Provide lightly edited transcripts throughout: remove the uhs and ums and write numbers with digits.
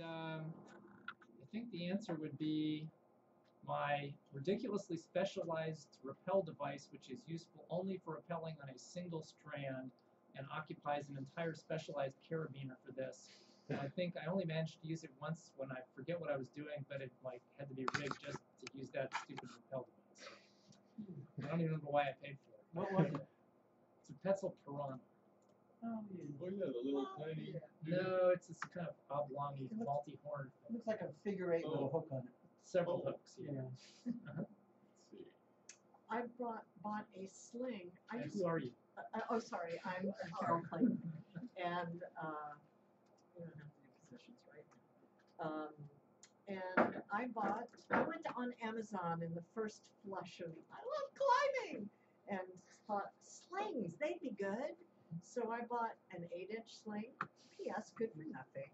I think the answer would be my ridiculously specialized rappel device, which is useful only for rappelling on a single strand and occupies an entire specialized carabiner for this. And I think I only managed to use it once when I forget what I was doing, but it like had to be rigged just to use that stupid rappel device. I don't even remember why I paid for it. What was it? It's a Petzl Piranha. Oh, yeah. Oh yeah, the little tiny. Yeah. No, it's this kind of oblong, multi-horn It thing. looks like a figure eight with a hook on it. Several Oh. hooks. Yeah. Let's see. I bought a sling. And who are you? Oh, sorry, I'm Carol Clayton, and we don't have to do positions, right? And I went on Amazon in the first flush of I love climbing, and thought slings, they'd be good. So I bought an 8-inch sling. P.S. Good for nothing.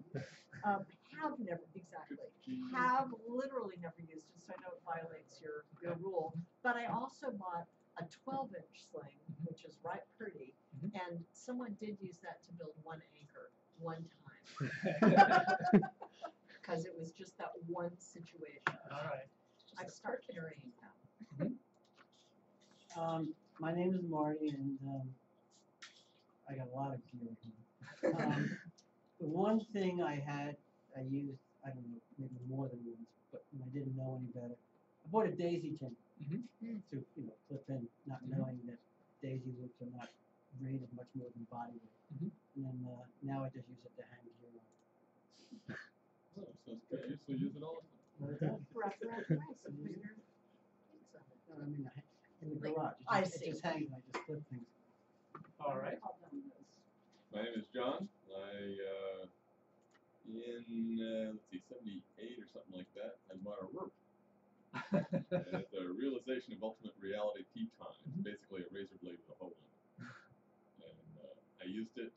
Have literally never used it, so I know it violates your rule. But I also bought a 12-inch sling, which is right pretty, and someone did use that to build one anchor one time. Because it was just that one situation. All right. I start carrying them. My name is Marty, and I got a lot of gear here. The one thing I used, I don't know, maybe more than once, but when I didn't know any better, I bought a daisy chain to, clip in, not knowing that daisy loops are not rated much more than body weight. And then now I just use it to hang gear on. Oh, sounds good. You still use it all? What is that? Reference, and put your things on it. No, I mean, in the garage. I It see. just hangs and I just clip things. All right. My name is John. I in let's see, 78 or something like that, I bought a rope. And it's a realization of ultimate reality piton. It's basically a razor blade with a hole in it. And I used it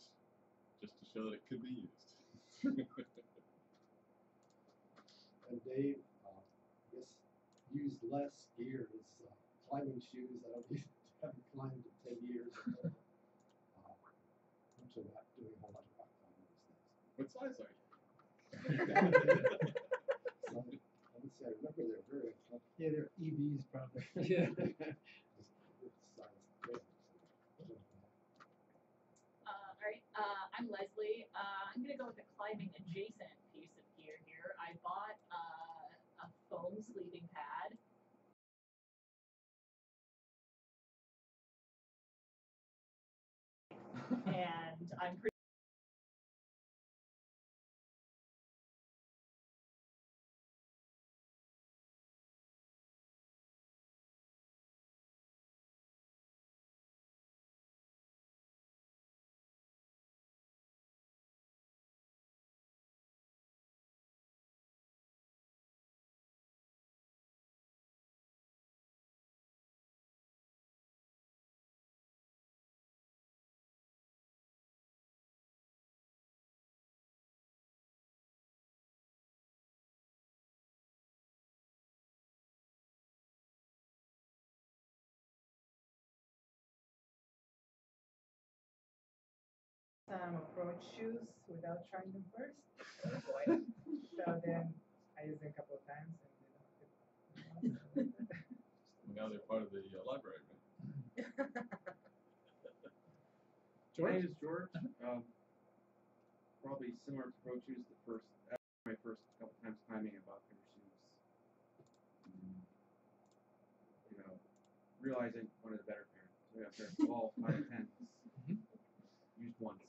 just to show that it could be used. And Dave, I guess, used less gear as climbing shoes. I haven't climbed in 10 years. I'm so not doing a whole lot of rock climbing these days. What size are you? So, I would say I remember they're very uncomfortable. Yeah, they're EVs probably. Yeah. All right, I'm Leslie. I'm going to go with a climbing adjacent piece of gear here. I bought a foam sleeping pad. And I'm pretty some approach shoes without trying them first. So then I used them a couple of times and Now they're part of the library, right? My name is George. Probably similar to pro shoes. After my first couple times climbing, I bought pair of shoes. Realizing one of the better pair. So I got a pair of 12, 5, 10s. Used once.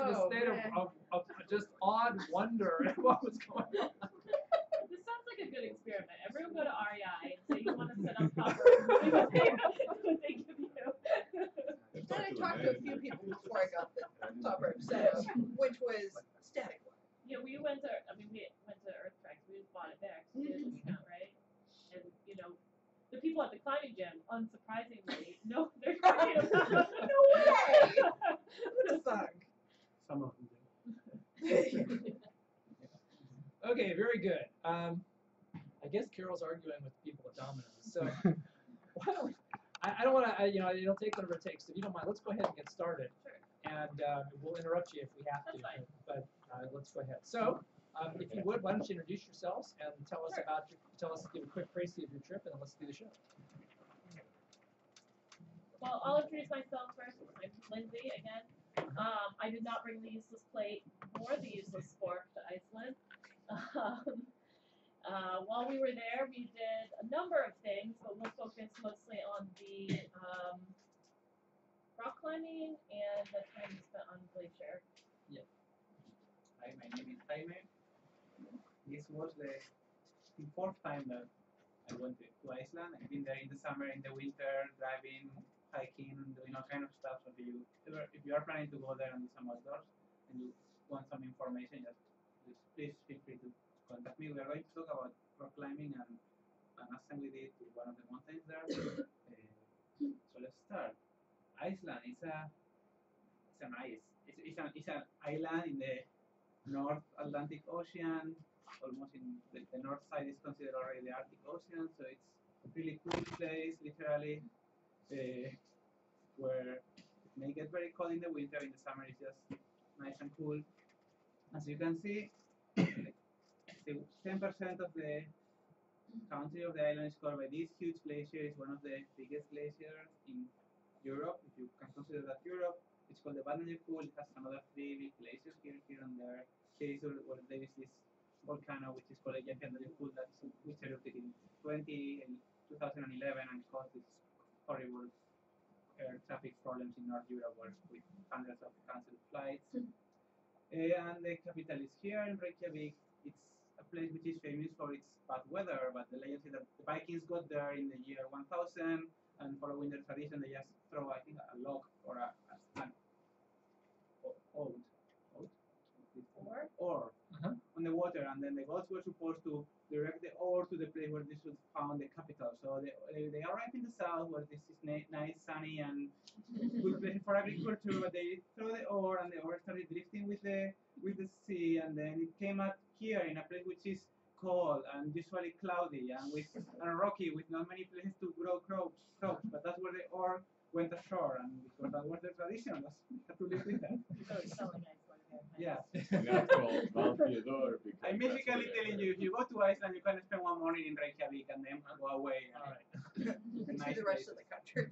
in a Oh, state man. of just awed wonder at what was going on. This sounds like a good experiment. Everyone go to REI and say you want to set up cover. See what they give you. And Then I to the talked to a few manager. people before I got the coverage set up, which was static one. Yeah, we went to Earth Tracks. We bought it there 'cause we had a discount, right? And the people at the climbing gym, unsurprisingly, no, they're creative. No way! Who'd have thunk? Some of them do. Okay, very good. I guess Carol's arguing with people at Domino's. So why don't we, I don't want to, it'll take whatever it takes. If you don't mind, let's go ahead and get started. Sure. And we'll interrupt you if we have to. That's fine. But let's go ahead. So, if you would, why don't you introduce yourselves and tell us give a quick précis of your trip, and then let's do the show. Well, I'll introduce myself first. I'm Lindsay again. I did not bring the useless plate or the useless fork to Iceland. While we were there, we did a number of things, but we'll focus mostly on the rock climbing and the time we spent on glacier. Hi, my name is Jaime. This was the fourth time that I went to Iceland. I've been there in the summer, in the winter, driving, hiking, doing all kind of stuff. So if you are planning to go there and do some outdoors and you want some information, just please feel free to contact me. We are going to talk about rock climbing and ascent we did to one of the mountains there. So let's start. Iceland is an island in the North Atlantic Ocean. Almost in the north side is considered already the Arctic Ocean, so it's a really cool place, literally, where it may get very cold in the winter. In the summer, it's just nice and cool. As you can see, 10% of the country of the island is covered by this huge glacier. It's one of the biggest glaciers in Europe, if you can consider that Europe. It's called the Vatnajökull Pool. It has another 3 big glaciers here and there. Here is where there is this volcano, which is called the Vatnajökull, which erupted in 2011 and caused this horrible air traffic problems in North Europe, with hundreds of cancelled flights. And the capital is here in Reykjavik. It's a place which is famous for its bad weather, but the legend is that the Vikings got there in the year 1000, and for a winter tradition, they just throw, I think, a log or an ore on the water, and then the gods were supposed to direct the ore to the place where they should found the capital. So they arrived in the south, where this is nice, sunny, and good place for agriculture. But they throw the ore, and the ore started drifting with the sea, and then it came up here in a place which is cold and usually cloudy and rocky, with not many places to grow crops. But that's where the ore went ashore, and because that was the tradition, we had to live with that. So it's selling Iceland here. Yeah. And that's called Mount Theodore. because I'm that's basically where telling you, if you go to Iceland, you can spend one morning in Reykjavik and then go away. All right. It's a To nice the rest place. of the country.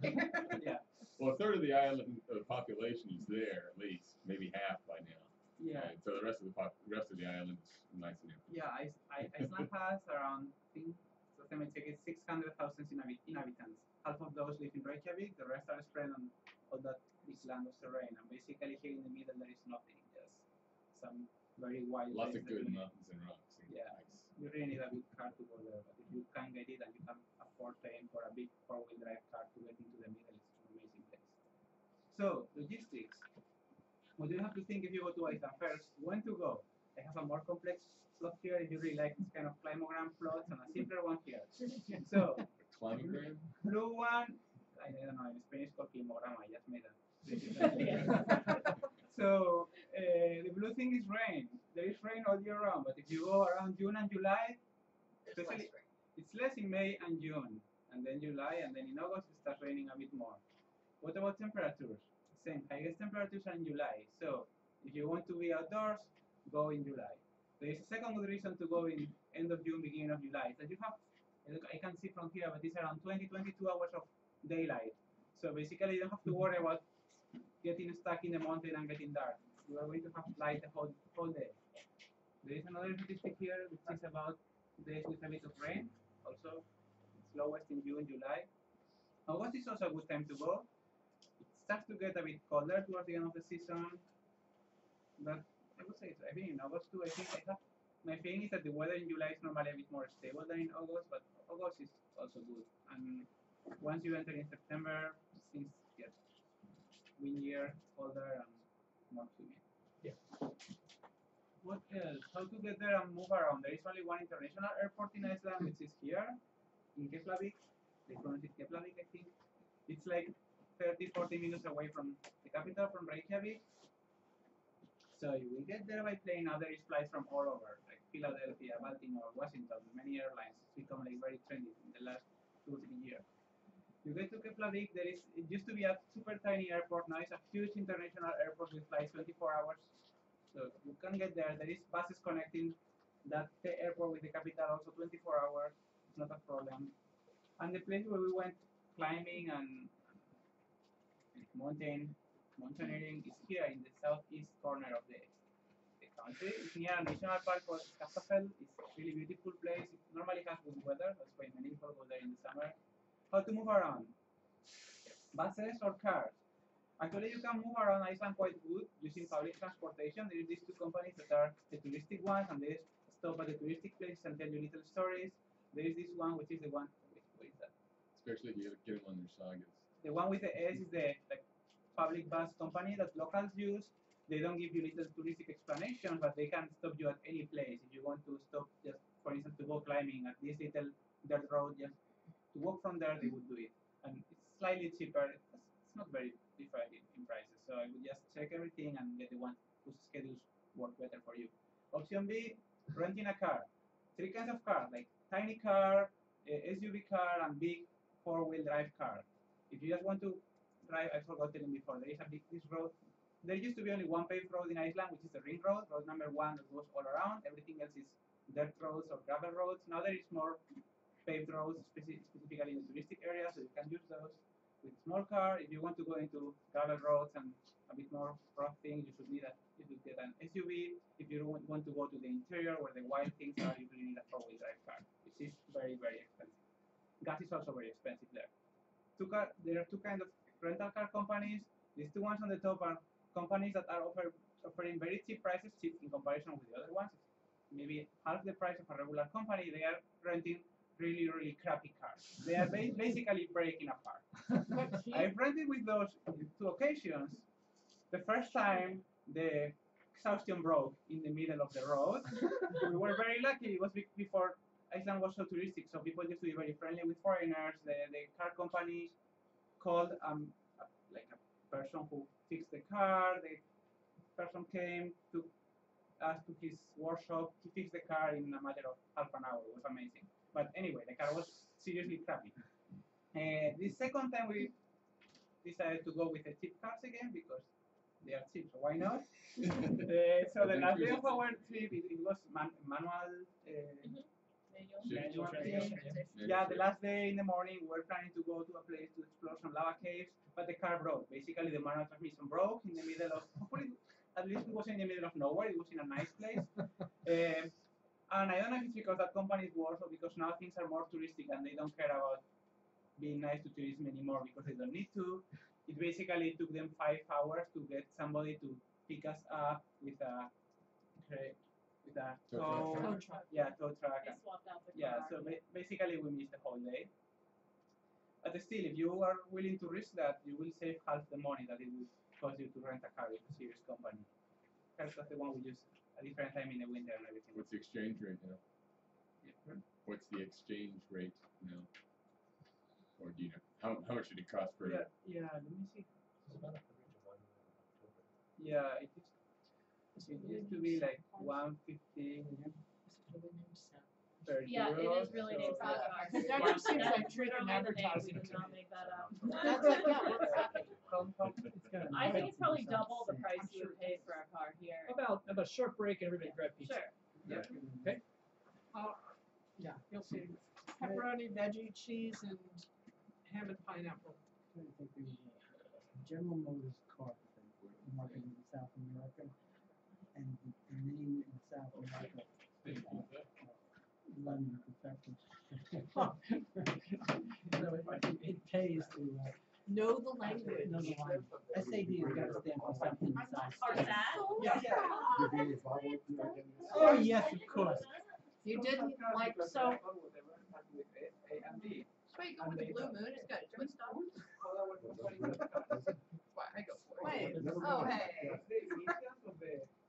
Yeah. Well, a third of the island population is there, at least, maybe half by now. Yeah. And so the rest of the island is nice and empty. Yeah, Iceland has around, I think, so let me check it, 600,000 inhabitants. Half of those live in Reykjavik, the rest are spread on all that big land of terrain. And basically here in the middle there is nothing, just some very wild Lots of places that good you mountains and rocks. And Yeah. nice. You really need a big car to go there, but if you can get it and you can afford paying for a big 4-wheel drive car to get into the middle, it's an amazing place. So, logistics. What do you have to think if you go to Iceland? First, when to go? I have a more complex plot here if you really like this kind of climogram plots, and a simpler one here. So, Climogram? blue one, I don't know, in Spanish called climogram, I just made a So, the blue thing is rain. There is rain all year round, but if you go around June and July, especially, it's less in May and June, and then July, and then in August it starts raining a bit more. What about temperatures? Same, highest temperatures are in July. So, if you want to be outdoors, go in July. There is a second good reason to go in end of June, beginning of July. That you have, I can see from here, but it's around 20-22 hours of daylight. So basically, you don't have to worry about getting stuck in the mountain and getting dark. You are going to have light the whole day. There is another statistic here, which is about days with a bit of rain. Also, it's lowest in June, July. August is also a good time to go. It starts to get a bit colder towards the end of the season. But I would say, I think in August too, I think I have, my feeling is that the weather in July is normally a bit more stable than in August, but August is also good. And once you enter in September, things get windier, colder, and more humid. Yeah. What else? How to get there and move around? There is only one international airport in Iceland, which is here, in Keflavik. They pronounce it Keflavik, I think. It's like 30-40 minutes away from the capital, from Reykjavik. So you will get there by plane. Now there is flights from all over, like Philadelphia, Baltimore, Washington, many airlines. It's become like very trendy in the last 2 or 3 years. You get to Keflavik, it used to be a super tiny airport. Now it's a huge international airport with flights 24 hours. So you can get there. There is buses connecting the airport with the capital also 24 hours. It's not a problem. And the place where we went climbing and mountaineering is here in the southeast corner of the country. It's near a national park called Skaftafell. It's a really beautiful place. It normally has good weather. That's why many people go there in the summer. How to move around? Buses or cars? Actually, you can move around Iceland quite good using public transportation. There are these two companies that are the touristic ones, and they stop at the touristic places and tell you little stories. There is this one, which is the one. What is that? Especially if you get them on their sagas. The one with the S is the public bus company that locals use. They don't give you little touristic explanations, but they can stop you at any place. If you want to stop, just for instance, to go climbing at this little dirt road, just to walk from there, they would do it. And it's slightly cheaper. It's not very different in prices. So I would just check everything and get the one whose schedules work better for you. Option B, renting a car. 3 kinds of cars, like tiny car, SUV car, and big 4-wheel drive car. If you just want to drive, I forgot telling before, there is this road. There used to be only one paved road in Iceland, which is the ring road, road number 1 that goes all around. Everything else is dirt roads or gravel roads. Now there is more paved roads, specifically in the touristic area, so you can use those. With a small car, if you want to go into gravel roads and a bit more rough things, you should get an SUV. If you want to go to the interior where the wild things are, you really need a 4-wheel drive car, which is very, very expensive. Gas is also very expensive there. There are 2 kinds of rental car companies. These 2 ones on the top are companies that are offering very cheap prices, cheap in comparison with the other ones. Maybe half the price of a regular company. They are renting really, really crappy cars. They are basically breaking apart. I've rented with those 2 occasions. The first time, the exhaustion broke in the middle of the road. We were very lucky. It was before Iceland was so touristic, so people used to be very friendly with foreigners. The car company called like a person who fixed the car. The person came to us to his workshop. He fixed the car in a matter of half an hour. It was amazing. But anyway, the car was seriously crappy. The second time we decided to go with the cheap cars again because they are cheap, so why not? So the last day of our trip, it was manual. Manual thing. transition. Yeah, the last day in the morning, we were planning to go to a place to explore some lava caves, but the car broke. Basically, the manual transmission broke in the middle of, hopefully, at least it wasn't in the middle of nowhere, it was in a nice place. And I don't know if it's because that company is worse or because now things are more touristic and they don't care about being nice to tourism anymore because they don't need to. It basically took them 5 hours to get somebody to pick us up with a tow truck. Yeah, tow truck. They swapped out the Yeah, car. so basically we missed the whole day. But still, if you are willing to risk that, you will save half the money that it would cost you to rent a car with a serious company. That's the one we use a different time in the winter and everything. What's the exchange rate now? Yeah. What's the exchange rate now? Or do you know how much did it cost for? Yeah, let me see. Yeah, it used to be like 150 per Yeah, it euro. is really so- named for the car. That just seems like tricking Literally the name, advertising we to did not me. make that up. That's like, yeah, what's happening? I think it's probably double the price you would pay for a car here. How about a short break and everybody grab pizza? Sure. Yeah. Okay. Yeah, you'll see pepperoni, veggie, cheese, and ham and pineapple. I think the General Motors car thing, marketed in South America, and the name in South America is London Perfection. So it pays to Know the language. know the line. SAD has got to stand for something besides. Or that? Yeah. You're being involved with, you know, getting this- Oh, yes, of course. You didn't like, so, That's why you go with the blue moon, it's got a twist on it. That's why I go for it. wait, Never oh, mind. hey,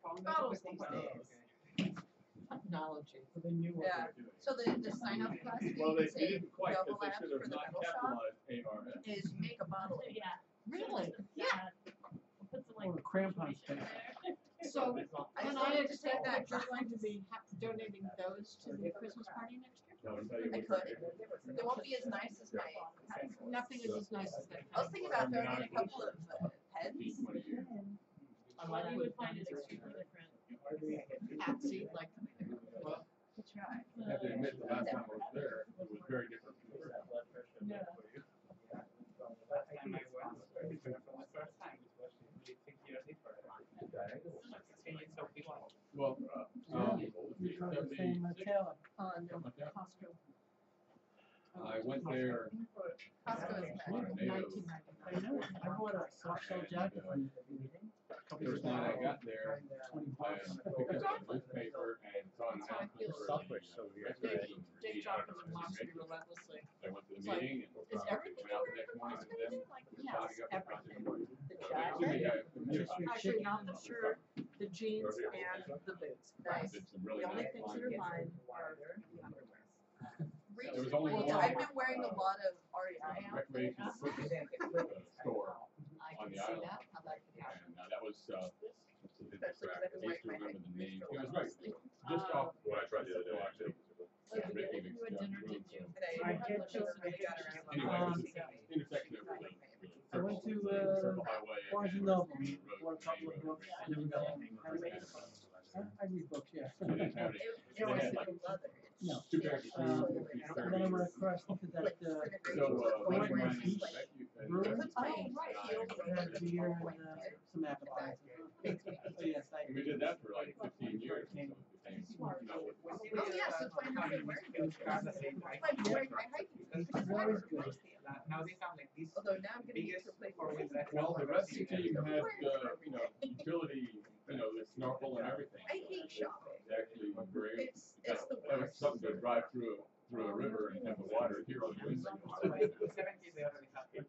Bottles bottles these these days. days. Technology. For the new one. Yeah. So the sign up class, Well, you they can say didn't quite, double because labs they should for have the not metal shop capitalized ARS. is make a bottle. Yeah. Really? Yeah. Put some Or like a crampon information in thing. there. So, I can decided I to take expect that that you're going to be donating those to the Christmas party next year? No, I'll tell you I what. could. They won't be as nice as my pencils. Nothing is as nice as that. I was thinking about donating a couple of pens. 15, 20 years. You would find it extremely different. Patsy, like, Well, To try. I have to admit, the last time I was there, it was very different. Yeah. Last time I went, for the first time, it was really 6 years different. It's changing so quickly. Well, You're from the same Taylor. no, Like that. Costco. I went there. Costco is on a native, 1999. I know, I bought a soft shell jacket from the meeting. First night I got there, 20 I bucks. picked up a newspaper and saw an That's how I announcement feel. for the registration. Dave Jockers and Monster relentlessly. I went to the It's like, meeting and is everything went out the next morning with them. Yes, everything. The Actually, jacket, actually not the shirt, the jeans and the boots. Nice. did some really The only nice things that are lines. mine are the underwear. There was only Recently, one, I've been wearing a lot of REI recreation equipment store, I On can the see island. that, how that could happen. and that was, I Especially 'cause I've been used to wearing my remember the name. hiking boots for It was a right, while. just off. When I tried the other day, actually. Like, Ricky you Vick's had dinner, road, did you? so- And I I did just too. really got around. Anyway, it was the intersection of the. I went to, Circle Highway and Barnes and then Noble, Road, bought a couple of Road, books, Road, never got Road, them. I read books, yeah. They didn't have any. It They was had like like leather. No. two pairs of shoes, And then I went across to that, Like So, disintegrating. running Orange mine Beach is, It brewery. puts my Oh, right. heels They had beer and some appetizers. Makes me So yes, I. and we did that for like 15 years. So it became, Smart. Oh, yeah, so it's when I'm wearing those. Cars at the same That's time. why I'm wearing my hiking boots. It's always good. Now they have like this Although now I'm gonna need biggest to replace four-wheel drive. well, the rest of the team I'm had, wearing utility, the snorkel and everything. I hate shopping. It's actually great. It's the That was worst. something to drive through a river and have the water here on the windshield. The 70s they already have it.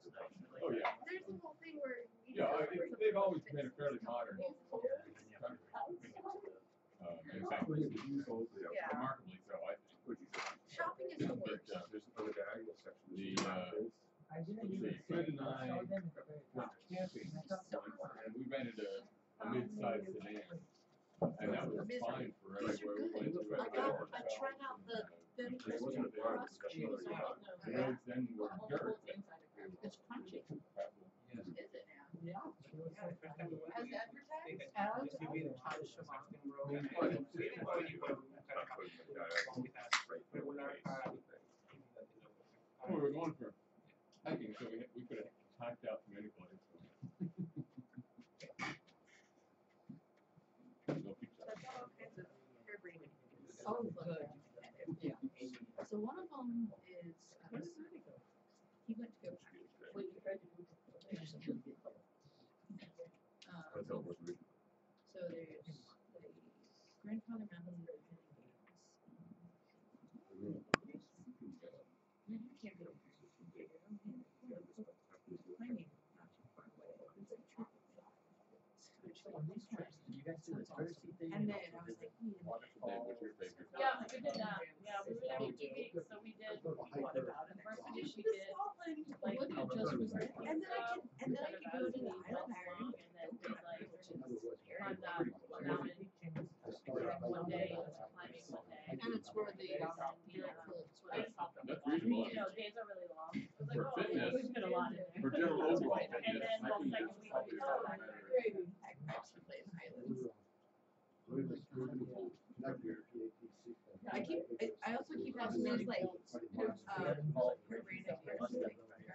Oh, yeah. There's the whole thing where you Yeah, know, they've always been a fairly modern country. In fact, Yeah. remarkably so, I think. Shopping is the But, worst. there's another diagonal section. Let's see, Fred and I went camping once, and we rented a mid-sized sedan. And that was fine for everywhere we went to. I tried out the thin crystal crust cheese. The roads then were dirt. It's crunchy. Is it now? Yeah. First time we went, As we advertised? had SUV that had a Sebastian road. We didn't go anywhere with a regular car. We were going for hiking, so we could have hiked out from any place. No pizza. That's all kinds of harebrained. Oh, good. Yeah. So one of them is, he went to go. What you tried to do. That's how it was originally. So there's the grandfather mountain and games. Can't go. Finding not too far away. It's a trip. You guys do the courtesy thing? And then I was like, Dave, what's your favorite? Yeah, we did that. Yeah, we were there for 2 weeks, so we did. What about it? First we did like Look at just was there. and then I could go to the island and then did like on the mountain. Started by One day it was climbing one day. And it's where the, it's where I just thought that was That's long. reasonable. You know, days are really long. I was like, For oh, fitness, we fit a lot in there. For general overall And fitness, then I the think second it's week probably we far started. better. I can actually play in the islands. I keep, I also keep having those like, harebrained ideas, like,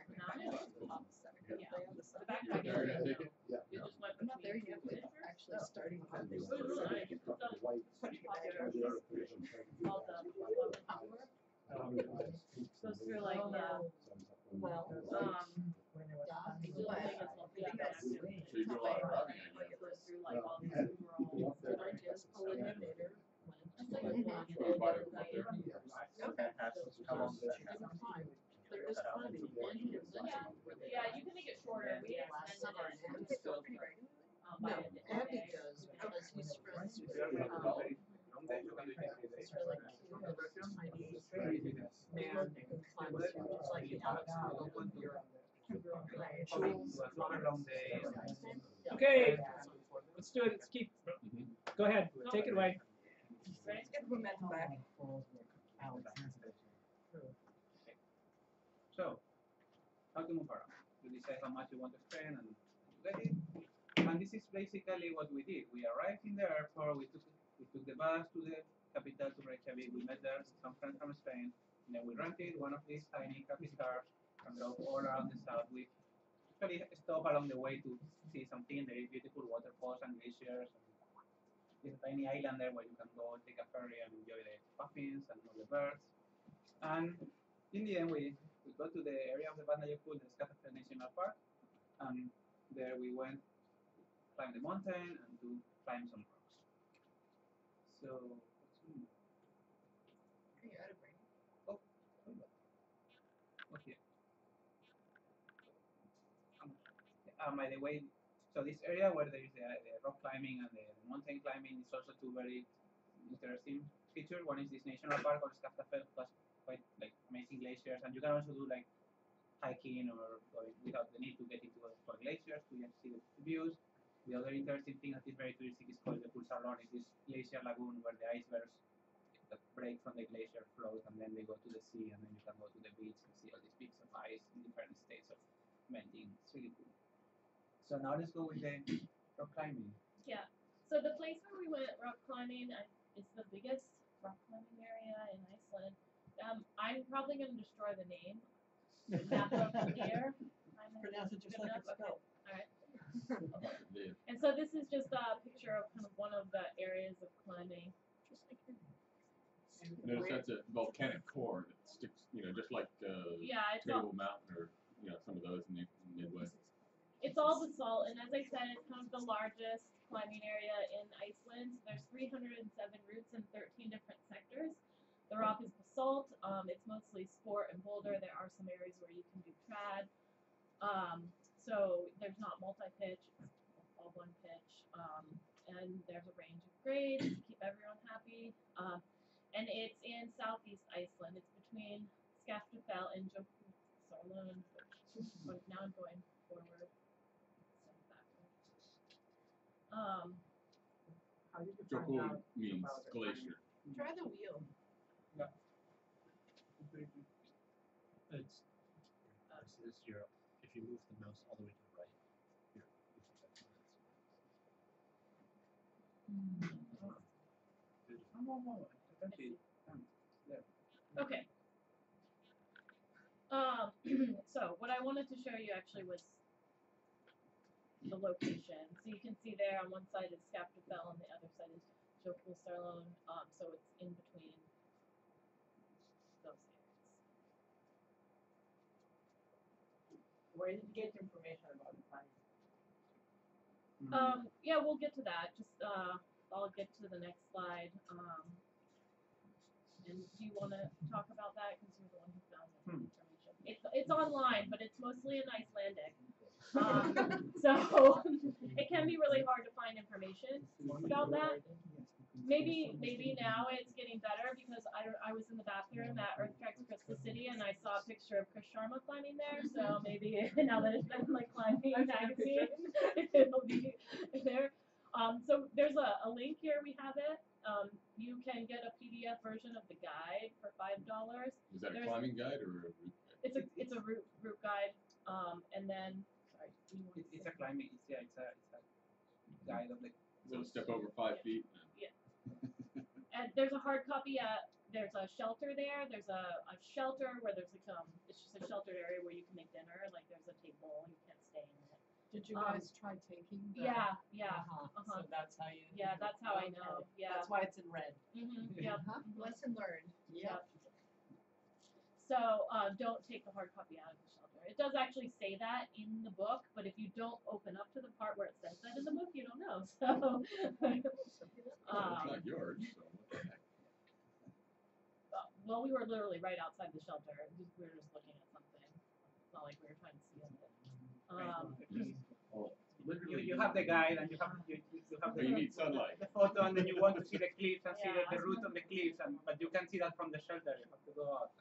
The backpack is Sorry, I really take it. You just went I'm not there between yet two with pictures. actually starting It was really nice. So pretty popular. All the goes through like well, it's really big. It's located So you do a lot of driving, I guess. It goes through like all these rural villages If you are going to be very long days, you can do it every day. It's really cute. Tiny man who climbs through just like the Alps mountain. Right. Super long day. Okay, let's do it. Let's keep. Go ahead. Take it away. Let's get the momentum back. So, how to move around? You decide how much you want to spend and you get it. And this is basically what we did. We arrived in the airport, we took the bus to the capital, to Reykjavik. We met there some friends from Spain. And then we rented one of these tiny crappy cars and drove all around the south. We actually stopped along the way to see something. There is beautiful waterfalls and glaciers. There's a tiny island there where you can go take a ferry and enjoy the puffins and all the birds. And in the end, we got to the area of the Vatnajökull, the Skafafell National Park, and there we went to climb the mountain and to climb some rocks. So, Are you out of brain? okay. By the way, so this area where there is the rock climbing and the mountain climbing is also two very interesting features. One is this national park or Skafafell, plus quite like amazing glaciers, and you can also do like hiking or going without the need to get into for glaciers to just see the views. The other interesting thing that is very touristic is called the Pulsarlon. It's this glacier lagoon where the icebergs that break from the glacier float and then they go to the sea, and then you can go to the beach and see all these peaks of ice in different states of melting. It's really cool. So now let's go with the rock climbing. Yeah. So the place where we went rock climbing is the biggest rock climbing area in Iceland. I'm probably going to destroy the name. Map up here. Pronounce it just like it's spelled. All right. And so this is just a picture of kind of one of the areas of climbing. Just like Notice that's a volcanic core that sticks, just like yeah, it's all, Table Mountain or some of those in the Midwest. it's all basalt, and as I said, it's kind of the largest climbing area in Iceland. There's 307 routes in 13 different sectors. The rock is basalt. It's mostly sport and boulder. There are some areas where you can do trad. So there's not multi-pitch, it's all one pitch. And there's a range of grades to keep everyone happy. And it's in southeast Iceland. It's between Skafafell and Jökulsárlón. Now I'm going forward. How did you find Jökull out means about the glacier. Try the wheel. It's this is your, if you move the mouse all the way to the right, here. Okay. So what I wanted to show you actually was the location. So you can see there on one side is Skafafell and the other side is Jökulsárlón. So it's in between those areas. Where did you get your information about the climbing? Yeah, we'll get to that. Just I'll get to the next slide. And do you want to talk about that because you're the one who found the information? It's online, but it's mostly in Icelandic. So it can be really hard to find information about that. Maybe now it's getting better because I was in the bathroom at Earth Treks Crystal City and I saw a picture of Chris Sharma climbing there. So maybe now that it's been like climbing magazine, it'll be there. So there's a link here. We have it. You can get a PDF version of the guide for $5. Is that a climbing guide or a route guide? It's a route guide. And then sorry. It's a climbing. It's a guide of the. So step over 5 feet. Yeah. And there's a hard copy. There's a shelter there. There's a shelter where there's like it's just a sheltered area where you can make dinner. Like there's a table. You can't stay in it. Did you guys try taking the... Yeah. So that's how you... Yeah, that's how I know. Yeah. That's why it's in red. Yeah. Lesson learned. Yep. So don't take the hard copy out of the shelter. It does actually say that in the book, but if you don't open up to the part where it says that in the book, you don't know. So It's not yours, so what the heck? Well, we were literally right outside the shelter. We were just looking at something. It's not like we were trying to see it. You have the guide and you have But you need sunlight. the photo, and then you want to see the cliffs and see Yeah. the route of the cliffs, but you can't see that from the shelter. You have to go out.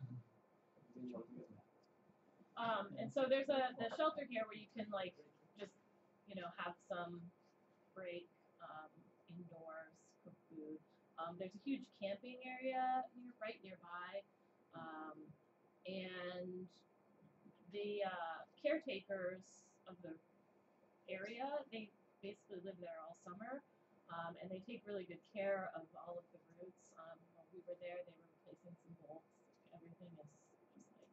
And so there's the shelter here where you can like just have some break indoors, cook food. There's a huge camping area right nearby, and the caretakers of the area, they basically live there all summer, and they take really good care of all of the routes. When we were there, they were replacing some bolts. Everything is just like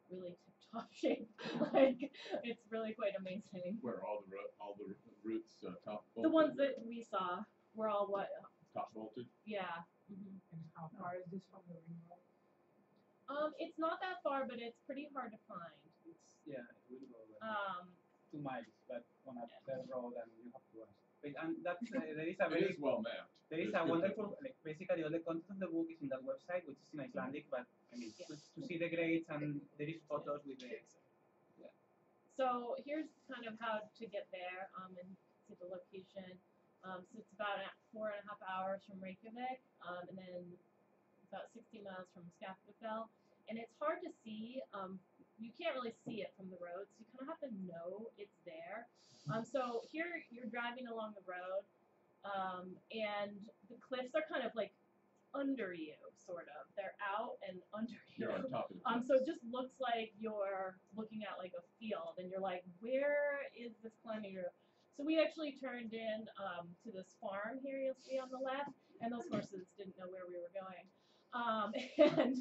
really tip-top shape. Like it's really quite amazing. Where all the roots top bolted? The ones that we saw were all what? Top bolted? Yeah. Mm-hmm. And how far is this from the ring road? It's not that far, but it's pretty hard to find. Yeah, it will go 2 miles, but on a third road, and you have to run. And that's there is a It very is well mapped. there is There's a good wonderful basically all the content of the book is in that website, which is in Icelandic, but I mean to see the grades, and there is photos with the So here's kind of how to get there, and see the location. So it's about 4.5 hours from Reykjavik, and then about 60 miles from Skafafell. And it's hard to see. You can't really see it from the road, so you kind of have to know it's there. So here you're driving along the road, and the cliffs are kind of like under you, sort of. They're out and under you. You're on top of it. So it just looks like you're looking at like a field, and you're like, where is this climbing route? So we actually turned in to this farm here you'll see on the left, and those horses didn't know where we were going. And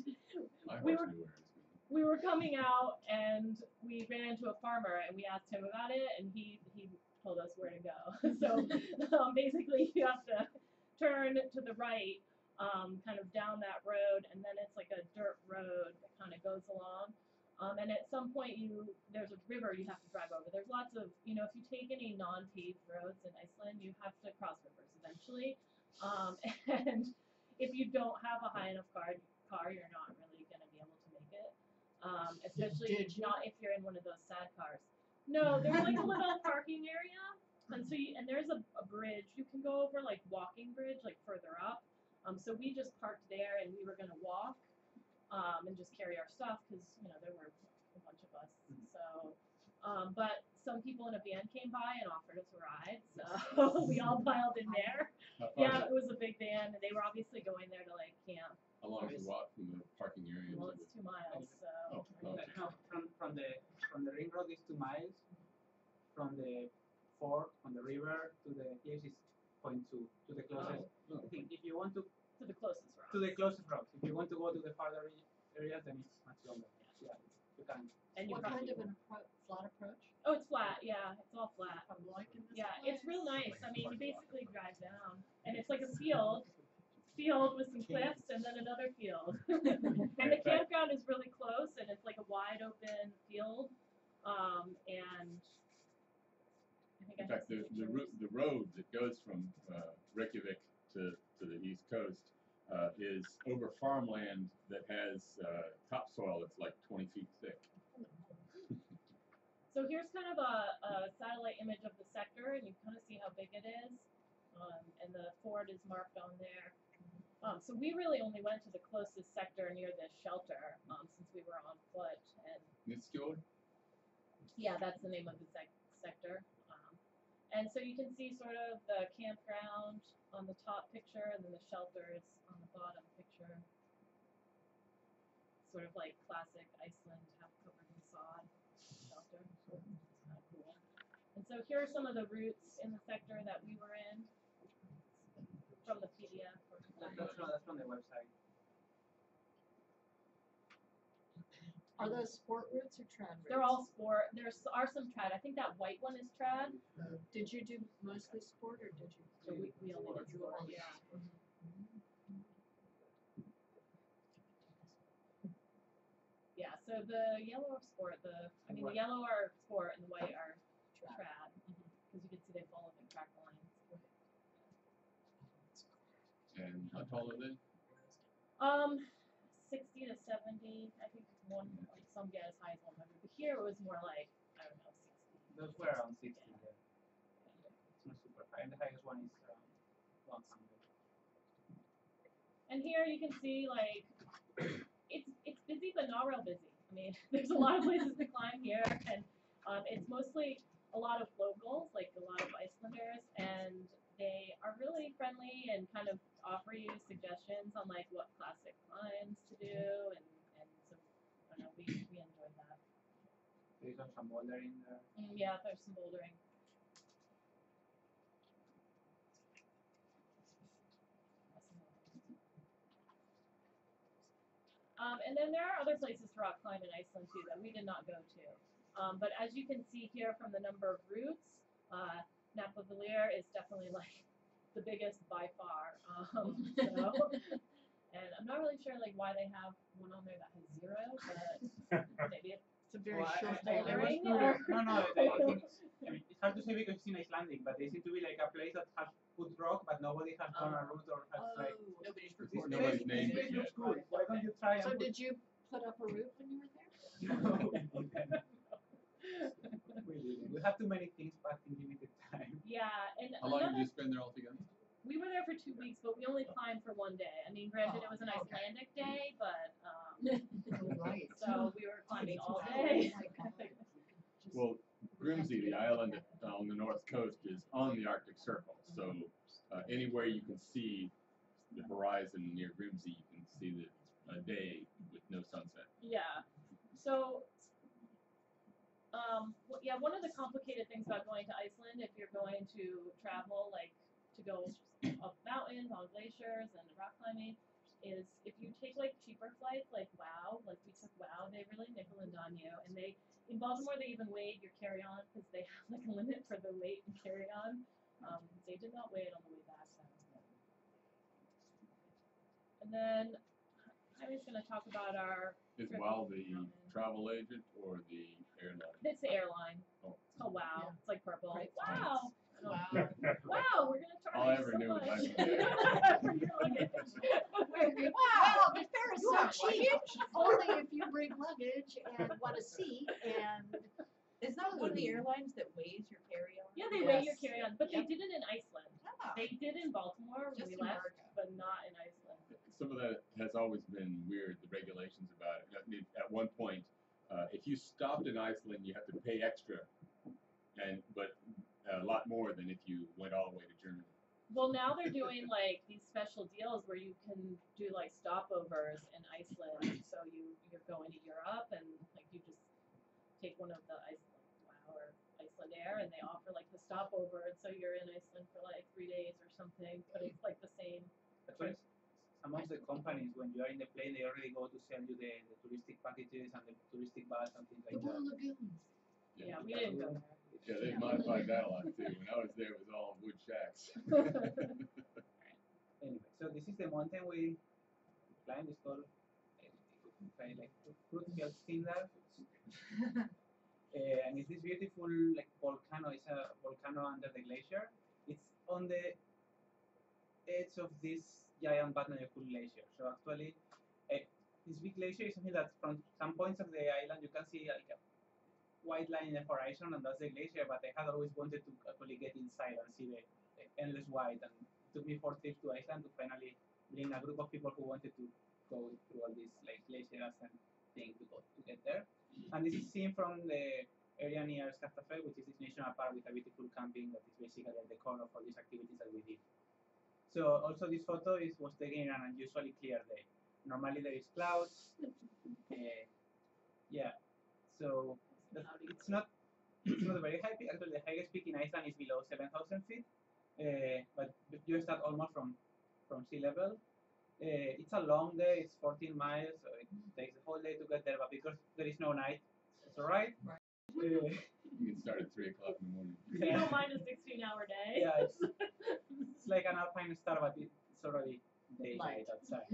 My we horse were knew where it was going. we were coming out, and we ran into a farmer, and we asked him about it, and he told us where to go. So basically, you have to turn to the right, kind of down that road, and then it's like a dirt road that kind of goes along. And at some point, there's a river you have to drive over. There's lots of, if you take any non-paved roads in Iceland, you have to cross rivers eventually. And if you don't have a high enough car, you're not really going to be able to make it. Especially not if you're in one of those sad cars. No, there's like a little parking area, and so and there's a bridge. You can go over like walking bridge, like further up. So we just parked there, and we were going to walk. And just carry our stuff because there were a bunch of us. So, but some people in a van came by and offered us a ride, so we all piled in there. Yeah, it was a big van, and they were obviously going there to like camp. How long is the walk from the parking area? Well, it's 2 miles, so. from the ring road is 2 miles. From the fort on the river to the cliffs is 0.2 to the closest. I think if you want to the closest route. To the closest route. If you want to go to the farther areas, then it's much longer. Yeah, you can. And you What kind of flat approach? Oh, it's flat. Yeah, it's all flat. I'm liking this. Yeah, it's real nice. I mean, you basically drive down, and it's like a field with some cliffs, and then another field. And the campground is really close, and it's like a wide open field. And I think in fact, the road that goes from Reykjavik to the east coast is over farmland that has topsoil that's like 20 feet thick. So here's kind of a satellite image of the sector, and you kind of see how big it is. And the fort is marked on there. So we really only went to the closest sector near this shelter since we were on foot. And Nitskjord? yeah, that's the name of the sector. And so you can see sort of the campground on the top picture, and then the shelters on the bottom picture. Sort of like classic Iceland, half covered in sod shelter. So it's kind of cool. And so here are some of the routes in the sector that we were in from the PDF. That's from the website. Are those sport routes or trad routes? They're all sport. There are some trad. I think that white one is trad. Did you do mostly sport, or did you? So we only did sport, yeah. Yeah, so the yellow are sport, the yellow are sport and the white are trad. Because you can see they follow the track lines. And how tall are they? 60 to 70. I think like some get as high as 100. But here it was more like, I don't know, 60. Those were around 60. Yeah. It's not super high. And the highest one is And here you can see like it's busy but not real busy. I mean, there's a lot of places to climb here, and it's mostly a lot of locals, like a lot of Icelanders, and they are really friendly and kind of offer you suggestions on like what classic climbs to do, and so I don't know, we enjoyed that. There's some bouldering there. Yeah, there's some bouldering. And then there are other places to rock climb in Iceland too that we did not go to. But as you can see here from the number of routes, Napavilir is definitely like the biggest by far. So, and I'm not really sure like why they have one on there that has 0, but maybe it's It's a very short I was bouldering. curious. No, I mean, it's hard to say because it's in Icelandic, but they seem to be like a place that has put rock, but nobody has gone a route or has like. Nobody's This recorded. Nobody's place, named this it place looks yet. good. Why don't you try and So put? did you put up a route when you were there? We have too many things packed in limited time. Yeah, and How long did another, you spend there altogether? we were there for 2 weeks, but we only climbed for 1 day. I mean, granted, it was an Icelandic day, but Right. so we were climbing all Oh day. my God. Well, Grimsey, the island on the north coast, is on the Arctic Circle. So anywhere you can see the horizon near Grimsey, you can see a day with no sunset. Yeah. So, yeah, one of the complicated things about going to Iceland, if you're going to travel, like to go up mountains, on glaciers, and rock climbing, is if you take like cheaper flights, like WOW, like we took WOW, they really nickel and dime you, and they in Baltimore they even weighed your carry-on because they have like a limit for the weight and carry-on. They did not weigh it on the way back. And then I was going to talk about our. Is WOW the travel agent or the airline? It's the airline. Oh. It's called WOW. Yeah. It's like purple. Great Wow. Wow. Wow, we're gonna charge All I you ever so knew was much. I could For your luggage. Wow, the fare is You so have cheap. Only if you bring luggage and want a seat and. Is that one of the airlines that weighs your carry-on? Yeah, they weigh your Yes. carry-on, but they Yep. did it in Iceland. Ah. They did in Baltimore when Just we in left, America. but not in Iceland. Some of that has always been weird, the regulations about it. At one point, if you stopped in Iceland, you have to pay extra, but a lot more than if you went all the way to Germany. Well, now they're doing like these special deals where you can do like stopovers in Iceland. So you're going to Europe and like you just take one of the WOW or Iceland Air and they offer like the stopover, and so you're in Iceland for like 3 days or something, but it's like the same. Actually, some of the companies, when you are in the plane, they already go to sell you the touristic packages and the touristic bus and things The like Blue that. Lagoons. Yeah, we didn't go there. Yeah, they've modified that a lot too. When I was there, it was all wood shacks. Anyway, so this is the mountain we climbed. It's called like Fruitfjellstinnar. And it's this beautiful like volcano. It's a volcano under the glacier. It's on the edge of this giant Vatnajökull glacier. So actually, this big glacier is something that from some points of the island you can see like a white line in the horizon, and that's the glacier. But I had always wanted to actually get inside and see the endless white. And it took me 4 trips to Iceland to finally bring a group of people who wanted to go through all these like glaciers and things to get there. And this is seen from the area near Skaftafell, which is this national park with a beautiful camping that is basically at the core of all these activities that we did. So also this photo was taken on an unusually clear day. Normally there is clouds. Yeah. So it's not a very high peak. Actually, the highest peak in Iceland is below 7,000 feet. But you start almost from sea level. It's a long day. It's 14 miles, so it takes the whole day to get there. But because there is no night, it's alright. You can start at 3 o'clock in the morning. You don't mind a 16-hour day? Yeah, it's like an alpine star, but it's already daylight outside.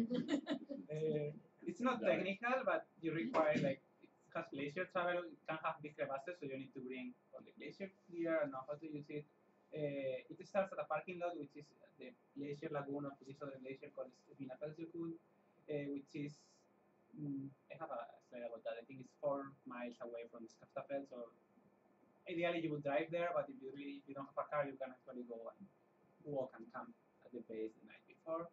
It's not technical, but you require like it has glacier travel. It can have big crevasses, so you need to bring all the glacier gear and know how to use it. It starts at a parking lot, which is the glacier lagoon of this other glacier called Vienna, which is I have a slide about that. I think it's 4 miles away from the Skaftafell, so ideally you would drive there, but if you don't have a car, you can actually go and walk and camp at the base the night before.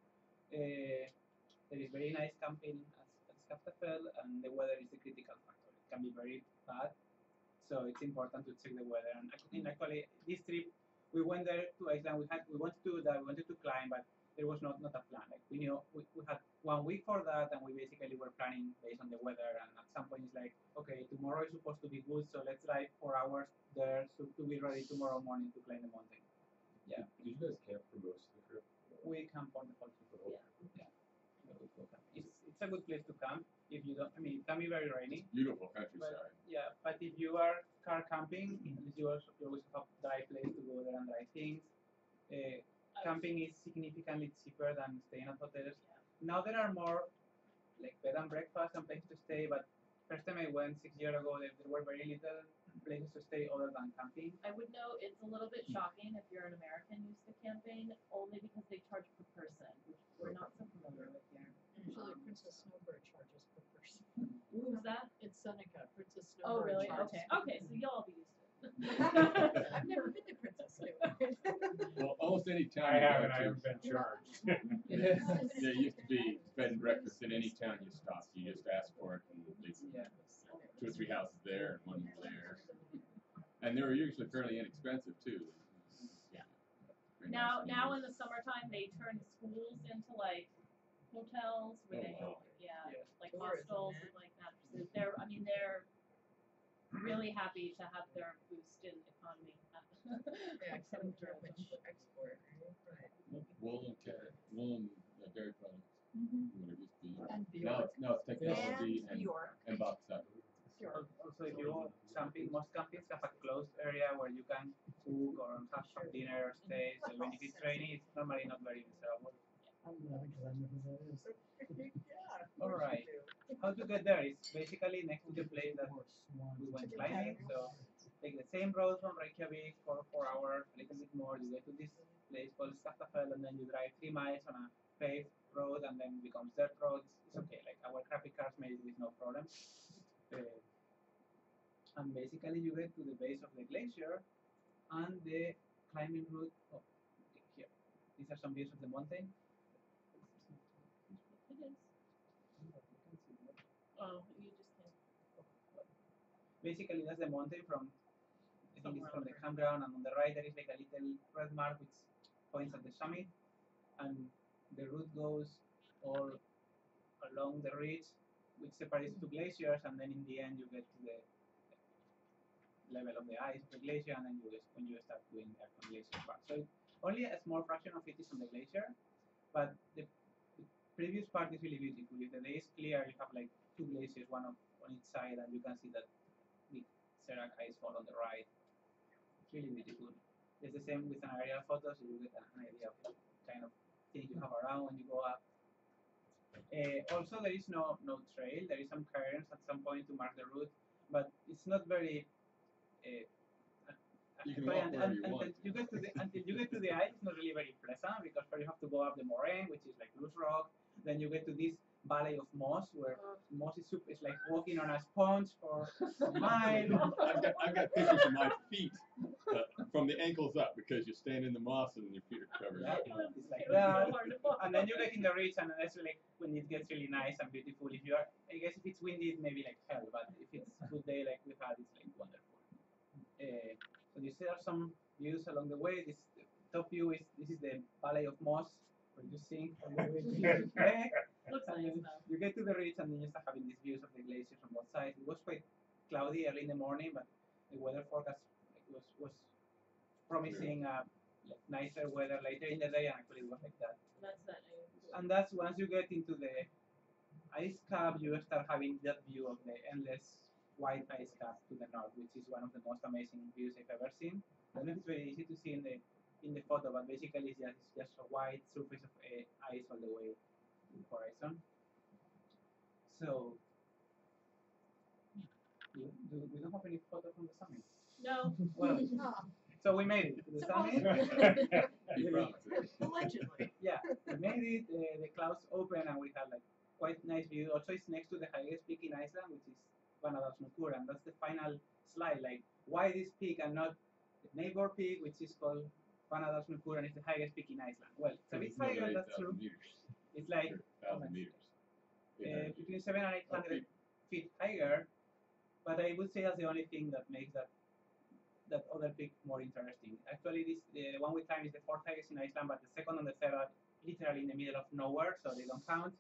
there is very nice camping at Skaftafell, and the weather is the critical factor. It can be very bad, so it's important to check the weather. And actually, this trip, we went there to Iceland. We wanted to do that. We wanted to climb, but there was not a plan. Like we knew we had 1 week for that, and we basically were planning based on the weather. And at some point, it's like, okay, tomorrow is supposed to be good, so let's drive 4 hours there to be ready tomorrow morning to climb the mountain. Yeah. Did you guys camp for most of the trip? We camp on the whole trip. Yeah. It's a good place to camp if you don't. I mean, it can be very rainy. Beautiful countryside. But if you are car camping, you always have dry place to go there and dry things. Camping is significantly cheaper than staying at hotels. Now there are more like bed and breakfast and places to stay, but first time I went 6 years ago, there were very little places to stay other than camping. I would know it's a little bit shocking if you're an American used to camping, only because they charge per person, which we're not so familiar with here. Usually Princess Snowbird charges per person. Who's that? It's Seneca, Princess Oh, Snowbird really? charges. Okay, so you'll be used to it. I've never been to Princess Snowbird. Well, almost any town I you go haven't. I to, haven't been charged. there used to be bed and breakfast in any town you stopped. You just asked for it, and there's 2 or 3 houses there and one there. And they were usually fairly inexpensive too. Yeah. Very Now nice in the summertime, they turn schools into like hotels where they have, like hostels and like mattresses. They're really happy to have their boost in economy. Yeah, except for which export, right? Wool and dairy products. What it used to be. And Now it's technology And Bjork. and box up. Also, if you go camping, most campings have a closed area where you can cook or have some dinner or stay. So when it's rainy, it's normally not very miserable. I'm glad because I know who that is. Yeah. All right. How to get there is basically next to the place that we went climbing. So take the same road from Reykjavik for 4 hours, a little bit more. You get to this place called Skaftafell, and then you drive 3 miles on a paved road, and then it becomes dirt road. It's okay. Like our crappy cars made it with no problem. And basically you get to the base of the glacier and the climbing route. Oh, okay, here. These are some views of the mountain. It is. Oh, you just can't. Basically, that's the mountain from, I think it's from the campground, and on the right there is like a little red mark which points at the summit, and the route goes all along the ridge, which separates two glaciers, and then in the end you get to the level of the ice of the glacier, and then when you start doing the actual glacier part. So only a small fraction of it is on the glacier, but the previous part is really beautiful. If the day is clear, you have like 2 glaciers, one on each side, and you can see that big Serac ice fall on the right. It's really beautiful. It's the same with an aerial photo, so you get an idea of the kind of things you have around when you go up. Also, there is no trail. There is some cairns at some point to mark the route, but it's not very. You can walk wherever you want. Until you get to the ice, it's not really very pleasant because first you have to go up the moraine, which is like loose rock. Then you get to this valley of moss, where moss is it's like walking on a sponge for a mile. I've got pictures of my feet from the ankles up because you stand in the moss and your feet are covered. Yeah, it's like that. And then you get in the ridge, and that's like when it gets really nice and beautiful. If you are, I guess if it's windy, it may be like hell, but if it's a good day like we had, it's like wonderful. So you see some views along the way. This top view is the Valley of Moss, where you sing from the way to the lake. Looks nice though. You get to the ridge, and then you start having these views of the glaciers on both sides. It was quite cloudy early in the morning, but the weather forecast was promising like nicer weather later in the day, and actually it was like that. That's that. And that's once you get into the ice cap, you start having that view of the endless white ice cap to the north, which is one of the most amazing views I've ever seen. I don't know if it's very easy to see in the photo, but basically it's just a white surface of ice all the way to the horizon. So we don't have any photo from the summit. No. Well, so we made it to the summit. You promised it. Allegedly. Yeah, we made it. The clouds open, and we had like quite nice view. Also, it's next to the highest peak in Iceland, which is Vienna, and that's the final slide. Like, why this peak and not the neighbor peak, which is called Vienna, and it's the highest peak in Iceland? Well, it's a bit higher, that's true. Meters. It's like 1,000 meters. between 700 and 800 Okay. feet higher. But I would say that's the only thing that makes that other peak more interesting. Actually, the one we climbed is the fourth highest in Iceland, but the second and the third are literally in the middle of nowhere, so they don't count.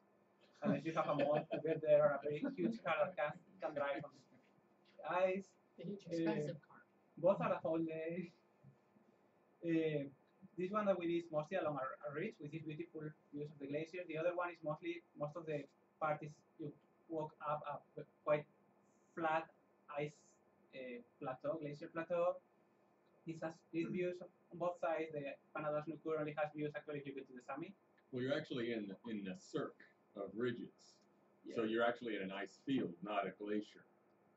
Unless you have a mod to get there, or a very huge car that can drive on the ice. The huge expensive car. Both are a whole day. This one that we did is mostly along a ridge with these beautiful views of the glacier. The other one is most of the part is you walk up a quite flat ice plateau, glacier plateau. This has these views on both sides. The Panada Snooker only has views actually if you get to the summit. Well, you're actually in a cirque of ridges. So Yeah. you're actually in an ice field, not a glacier.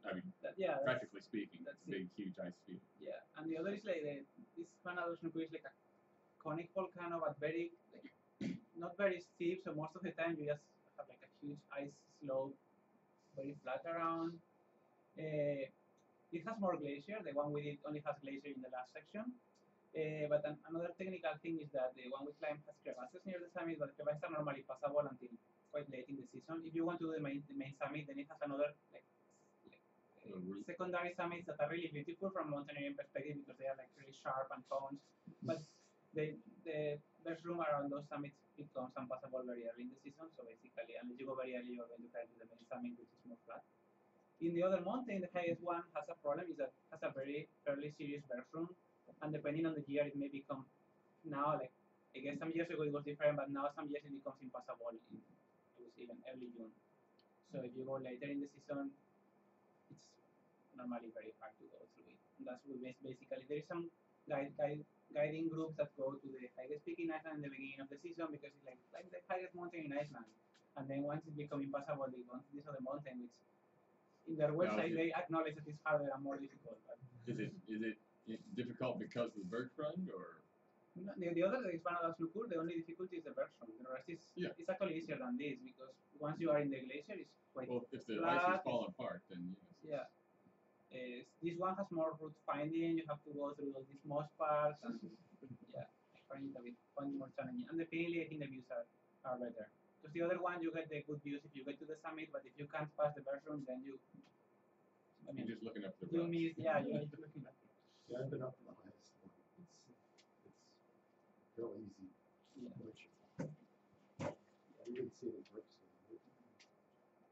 I mean, Yeah, practically speaking, that's it's a big, huge ice field. yeah. And the other is like this Panada Snooker is like a conic volcano, but very not very steep. So most of the time you just have like a huge ice slope, very flat around. It has more glacier. The one we did only has glacier in the last section. But another technical thing is that the one we climbed has crevasses near the summit, but crevasses are normally passable until quite late in the season. If you want to do the main summit, then it has another secondary summits that are really beautiful from a mountaineering perspective because they are like really sharp and toned. But there's room around those summits becomes unpassable very early in the season. So basically, unless you go very early, you're going to climb to the main summit, which is more flat. In the other mountain, the highest one has a problem, is that it has a very fairly serious bergrum, and depending on the year, it may become now, like, I guess some years ago it was different, but now some years it becomes impassable it was even early June. So if you go later in the season, it's normally very hard to go through it. And that's what basically, there is some guiding groups that go to the highest peak in Iceland in the beginning of the season because it's like the highest mountain in Iceland. And then once it becomes impassable, they go to this other mountain, which in their website, they acknowledge that it's harder and more difficult. But Is it difficult because of the berg front, or? The other is Panada Snooker. The only difficulty is the bergrum. The rest is it's actually easier than this because once you are in the glacier, it's quite Well, if the flat. ice is falling apart, then yes. Yeah. This one has more route finding. You have to go through all these moss parts, and yeah, I find it a bit more challenging. And definitely, I think the views are better. Because the other one, you get the good views if you get to the summit, but if you can't pass the bergrum, then you're just looking up the you rocks. miss. Yeah, you're looking at. Yeah, I've been up to the highest one. It's fairly easy. Yeah. You didn't see any bricks.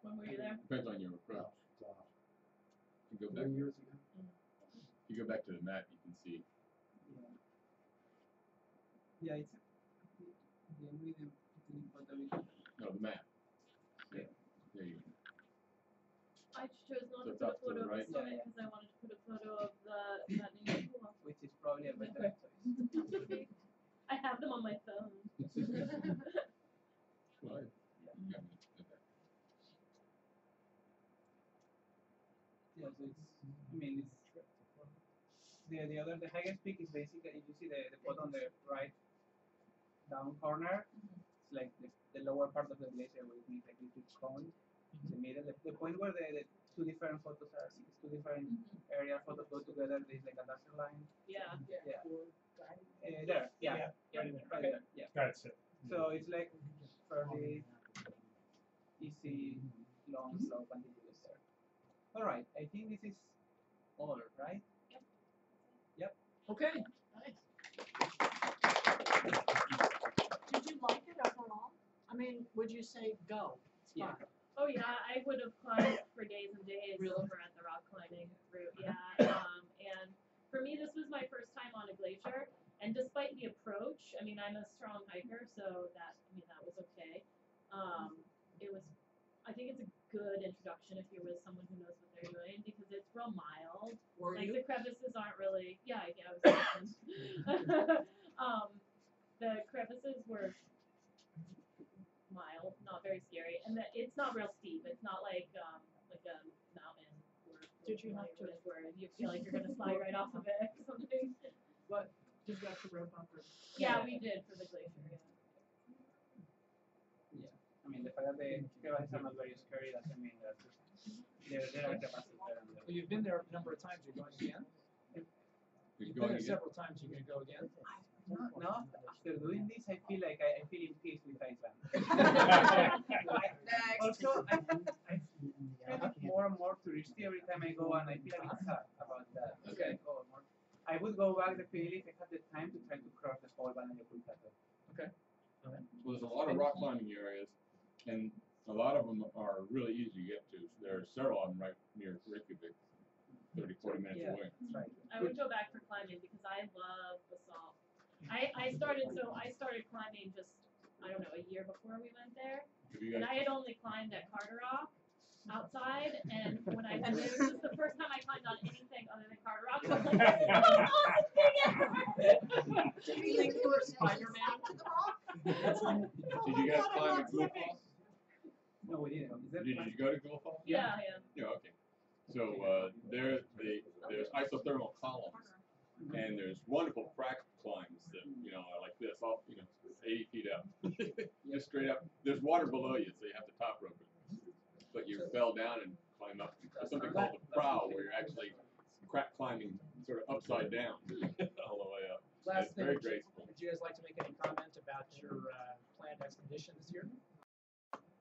When were you there? Depends on your approach. You go back. 3 years ago. If you go back to the map, you can see. Yeah, it's No, the map. Yeah. There you go. I chose not So to it's put a up to photo the of the right? summit because I wanted to put a photo of that new pool. which is probably a better choice. I have them on my phone. Well, Yeah, so it's, I mean, it's the highest peak is basically, you see the photo on the right down corner, it's like the lower part of the glacier where it meets like this big cone. The middle, the point where the two different photos are, two different area photos go together, there's like a dasher line. Yeah. There, yeah, right there, yeah. That's it. So it's like fairly easy, long slope until you get there. All right, I think this is all, right? Yep. Okay. Nice. Did you like it overall? I mean, would you say go? It's Yeah. fun. Oh yeah, I would have climbed for days and days over at the rock climbing route. Yeah. And for me, this was my first time on a glacier. And despite the approach, I mean, I'm a strong hiker, so that was okay. It was, I think it's a good introduction if you're with someone who knows what they're doing because it's real mild. Were Like you? the crevices aren't really, I was the crevices were mild, not very scary, and it's not real steep. It's not like a mountain Did you have to? where you feel like you're gonna slide right off of it or something. But did you have to rope on for? Yeah, we did for the glacier. Yeah. I mean, the fact that the crevasses are not very scary doesn't mean that there are crevasses there. And Well, you've been there a number of times. You're going again. You're You've been going there again? several times. You're going to go again. No, after doing this, I feel like I feel in peace with Iceland. Also, I feel more and more touristy every time I go, and I feel a bit sad about that. Okay. I would go back definitely if I had the time to try to cross the whole Vienna plateau. Okay. Well, there's a lot of rock climbing areas, and a lot of them are really easy to get to. There are several of them right near Reykjavik, 30, 40 minutes away. That's right. I would go back for climbing because I love basalt. I started climbing just, I don't know, a year before we went there. Have you And guys, I had only climbed at Carter Rock outside, and when I went there, this was the first time I climbed on anything other than Carter Rock. I was like, this is the most awesome thing ever! Did you think you were Spider-Man? did you guys climb at Gulf Falls? No, we didn't. Is that Did you go to Gulf Falls? Yeah. Yeah, okay. So there's isothermal columns, and there's wonderful crack climbs that are like this, all 80 feet up, just straight up. There's water below you, so you have to top rope it. But you fell down and climb up. There's something called the prow, where you're actually crack climbing sort of upside down all the way up. Last It's thing, very graceful. would you guys like to make any comment about your planned expedition this year?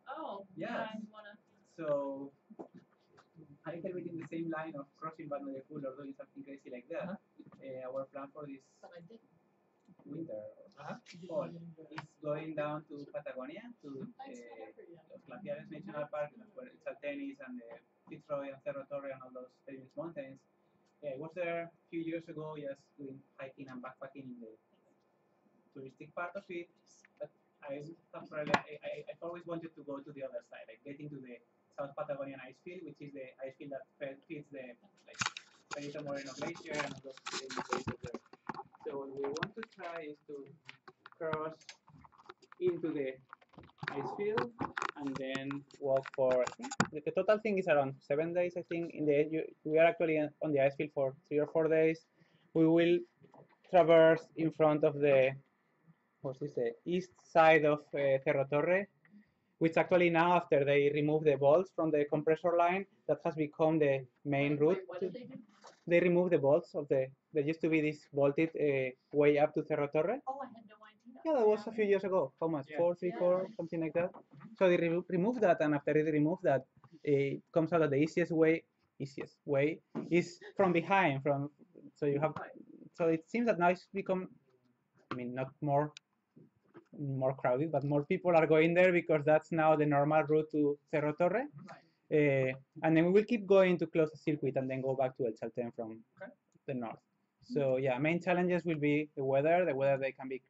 Oh, Yes. I wanna. So, a little bit in the same line of crossing Vienna or doing something crazy like that. Our plan for this winter or fall is going down to Patagonia, to Los Glaciares National Park, where it's Altenis and the Fitzroy and Cerro Torre and all those famous mountains. I was there a few years ago just doing hiking and backpacking in the touristic part of it, but I've always wanted to go to the other side, like getting to the South Patagonian ice field, which is the ice field that feeds the Perito Moreno Glacier and all those places there. So what we want to try is to cross into the ice field and then walk for, I think, the total thing is around 7 days, I think. We are actually on the ice field for 3 or 4 days. We will traverse in front of the east side of Cerro Torre, which actually now, after they remove the bolts from the compressor line, that has become the main route. What did they do? They remove the bolts of there used to be this bolted way up to Cerro Torre. Oh, I had no idea. Yeah, that was a few years ago. How much? Yeah. 4, 3, 4, something like that. So they remove that, and after they remove that, it comes out that the easiest way is from behind. So it seems that now it's become, not more crowded, but more people are going there because that's now the normal route to Cerro Torre. And then we will keep going to close the circuit and then go back to El Chaltén from the north. So yeah, main challenges will be the weather. The weather, they can be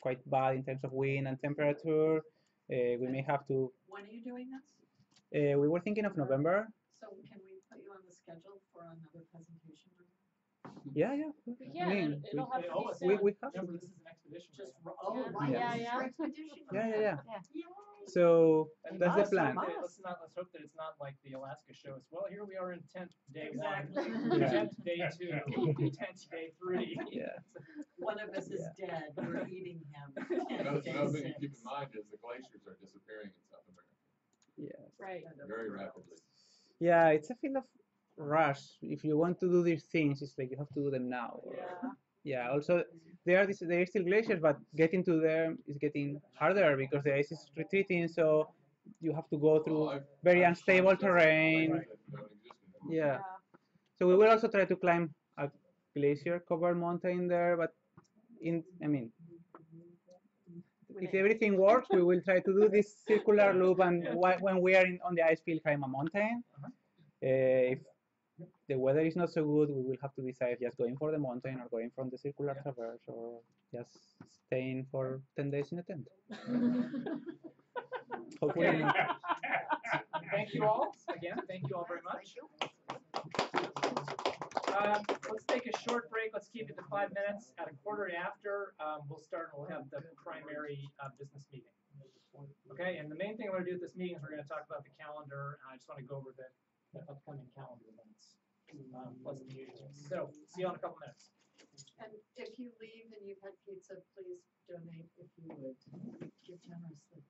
quite bad in terms of wind and temperature. We may have to. When are you doing this? We were thinking of November. So can we put you on the schedule for another presentation? Yeah. Yeah, I mean, it'll have to be always- soon. we have to. Remember, this is an expedition. Just right? right. Yeah, this is yeah. your expedition. Yeah. Yay. So And that's the let's plan. hope that- Let's hope that it's not like the Alaska shows. Well, here we are in tent day Exactly. 1, tent day 2, tent day 3. Yeah. One of us is dead. We're eating him. Another Day thing to 6. keep in mind is the glaciers are disappearing in South America Yeah. Right. very rapidly. Yeah, it's a feel of rush. If you want to do these things, it's like you have to do them now. Yeah. Also, there are still glaciers, but getting to them is getting harder because the ice is retreating. So you have to go through very unstable terrain. That don't exist anymore. Yeah. So we will also try to climb a glacier-covered mountain there, but if everything works, we will try to do this circular loop, and when we are on the ice field, climb a mountain. If the weather is not so good, we will have to decide just going for the mountain or going from the circular traverse or just staying for 10 days in a tent. Hopefully Okay. not. Thank you all. Again, thank you all very much. Let's take a short break. Let's keep it to 5 minutes. At a quarter after, we'll have the primary business meeting. Okay, and the main thing we're going to do at this meeting is we're going to talk about the calendar. I just want to go over the upcoming calendar events, plus the usual. So, see you in a couple minutes. And if you leave and you've had pizza, please donate if you would. Give generously.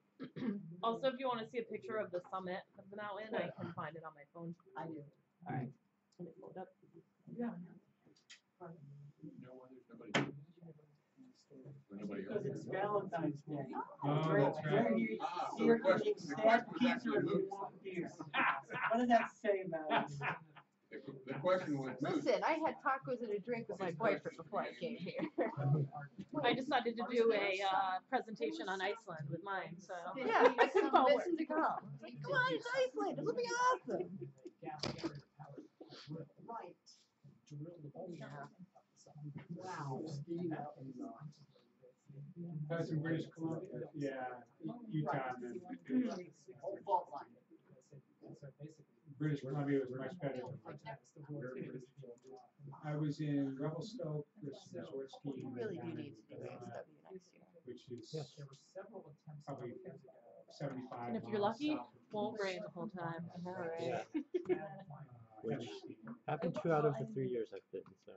Also, if you want to see a picture of the summit of the mountain, I can find it on my phone. I do. All right. Let me pull it up. Yeah. You know why there's nobody doing this? Nobody Because else. it's Valentine's Day. Oh, Drink- that's right. drink you- So you're the question, eating the sad question was pizza actually and you moot. want beer. What does that say about us? The question was moot. Listen, I had tacos and a drink with my boyfriend before I came here. I decided to do a presentation on Iceland with mine, so. Yeah, I couldn't It's all convince work. him to come. It's like, come on, it's Iceland, it'll be awesome. Right. Yeah. Wow. Skiing out in, That's in British Columbia, yeah, Utah, and then Fault line. British Columbia was much better than I was in Revelstoke, resort skiing. You really do down need to in do Vienna, ASW next year. which is Yes. probably 75 And if you're miles lucky, south of won't rain the whole time. Yeah. Which Tennessee. happened 2 out of the 3 years I've been, so.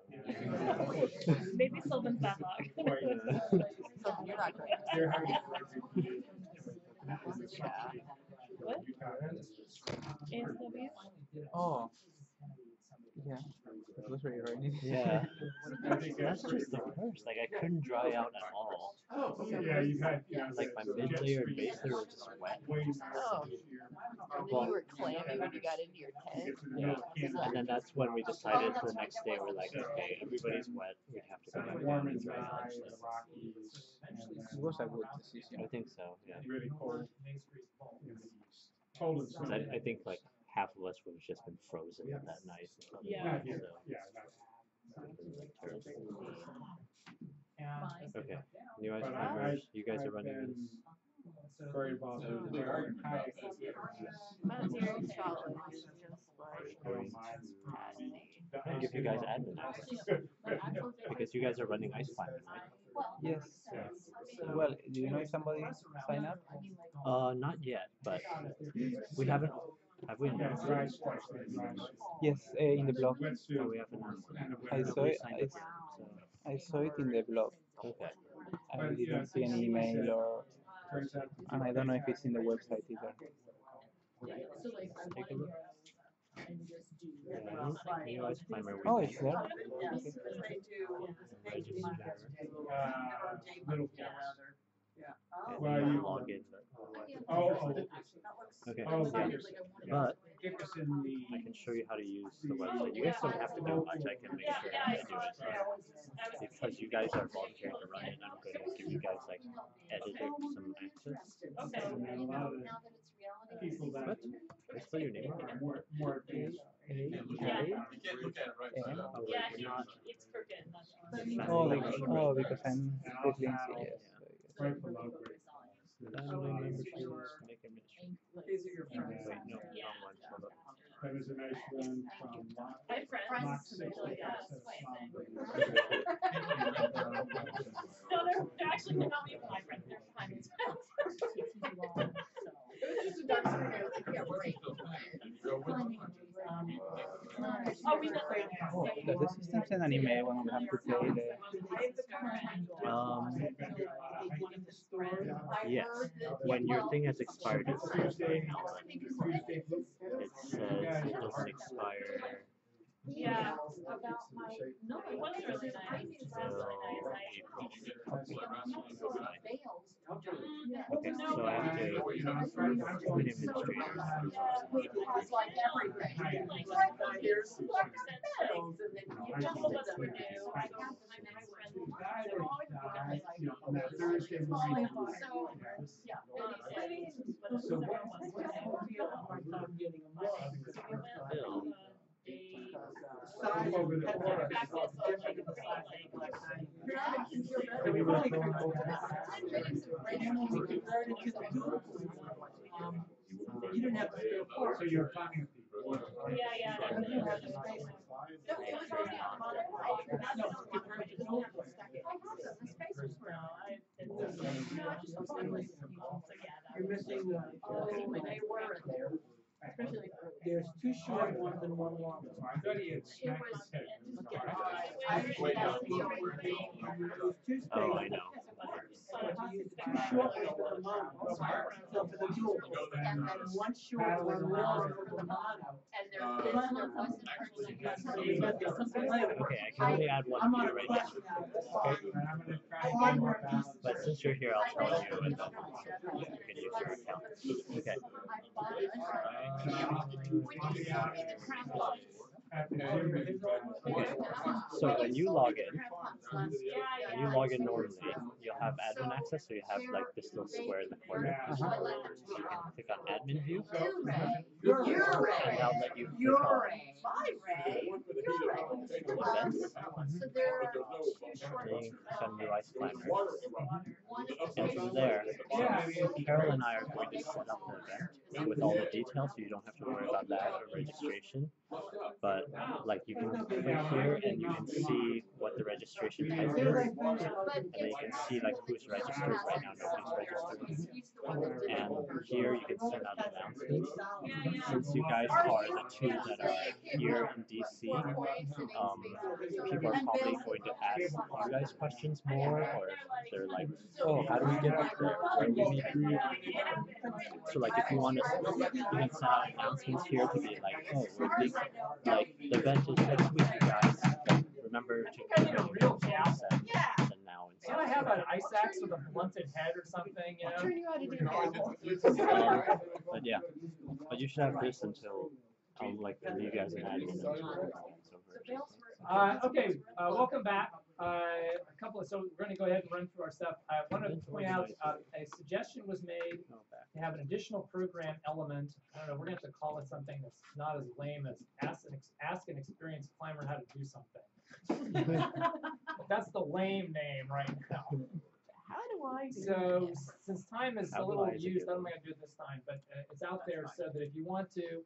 Maybe Sylvan's that luck. Quite, So you're not going. they're having a great big Yeah. What? Utah. ASW? Oh. Yeah. It was very rainy. Yeah. I think That's just the worst. Like, I couldn't dry out at all. Yeah, you had, Like, my mid layer and base layer were just wet. Oh. And then you were clammy when you got into your tent. Yeah. And then that's when we decided the next day, we're like, okay, everybody's wet. We have to go back Warm down and and dry dry, out. the Rockies, and It was a good decision. I think so, yeah. really cold in the east. Cold and 'Cause sunny. I think like half of us would have just been frozen that night. Yeah. Yeah, So, yeah, that's. it was, like, terrible. And Okay, new ice But climbers, you guys are I've running been this. very involved There was a in big argument about kayak. that. Mountaineering in Scotland is just like I don't mind. PATC. I'll give you guys admin access, because you guys are running ice climbing, right? Yes. Yeah. Well, do you know if somebody sign up? Not yet, but we haven't, have we Yeah, announced dry it? splash, dry. Yes, in the blog. Wetsuit. Oh, we haven't announced it. And a I wet- saw it. Nobody signed up yet, so, I saw it in the blog. okay. I didn't see any email or, Turns out. and I don't know if it's in the website either. Take a look. Yeah, new ice climber Oh, weekend. it's there. Little Yeah. Okay, Well, you you- log in, but, okay. okay, yeah. But It was in the. I can show you how to use the website. You guys don't have to know much, I can make sure I do it. But because you guys are volunteering to run it, I'm going to give you guys like editing some access. And then a lot of the people that What? I spell your name are more advanced. You can't look at it right side up. Oh, wait, Yeah, you're not. it's crooked. Oh, because I'm with Lindsay, yes. Right below grade. Family memberships, make administration. These are your Wait, friends. no, Yeah. wrong one, hold on. That was a nice run from. I have friends. Mach 6 Really, yeah, to that's my Slum. No, they're actually not even my friends. They're Simon's friends. It was just a dark scenario, like, yeah, right. Oh, we met there. Oh, does the system send an email when we have to pay the? Yes, when your thing has expired, it says Tuesday, it says it doesn't expire Yeah, about my, no, it was really nice. It was really nice. Okay, so I have to put in administrator. It's like everything. Like, here's 4% things, and then you just what we're new. I have my nice friends. They're always good. On that Thursday morning. So, yeah. So what? Bill, I'm over the corner. You didn't have to stay apart. So you're talking. Yeah. No, it was already on my. No, You're missing, when they were in there. especially There's two short ones and one long one. it was. There's two spaces. Oh, I know. But you use the two short ones for the mono. So for the dual. And then one short, one long for the mono. And there wasn't Something like that. Okay, I can only add one I'm view on a right quest now. now. Okay. But since you're here, I'll tell you, and then you can use your account. Okay. So when you log in normally, you'll have admin access, so you have like this little square in the corner. You can click on admin view, and that'll let you click on events, being some new ice climbers. And from there, Carol and I are going to set up the event with all the details, so you don't have to worry about that or registration. But like you can click here and you can see what the registration type is, and then you can see like who's registered right now. Nobody's registered. And here you can send out announcements. Since you guys are the two that are here in DC, people are probably going to ask you guys questions more, or they're like, oh, how do we get up there? Where do we meet? So like if you want to, you can send out announcements here to be like, oh, we're big, like the event is next week, you guys. Like, remember to Kind of a real gas. and now and Can I have an ice axe with a blunted head or something, you know? Turn you out to do but yeah, but you should have this until I'll like leave you guys an admin until it's over. Okay, welcome back. So we're going to go ahead and run through our stuff. I want to point out a suggestion was made to have an additional program element. I don't know, we're going to have to call it something that's not as lame as ask an experienced climber how to do something. That's the lame name right now. How do I do So this? since time is a little used, I'm not going to do it this time, but it's out there so that if you want to,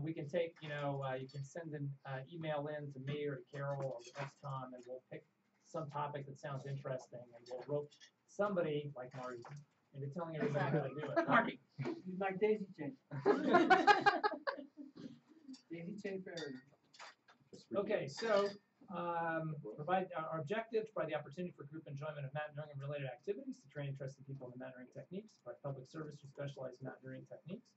we can take, you can send an email in to me or to Carol or to Tom, and we'll pick some topic that sounds interesting, and we'll rope somebody like Marty into telling everybody how to do it. Marty, he's my daisy chain. Daisy chain for everything. Okay, so provide our objective to provide the opportunity for group enjoyment of mountaineering and related activities, to train interested people in the mountaineering techniques, provide public service to specialized mountaineering techniques.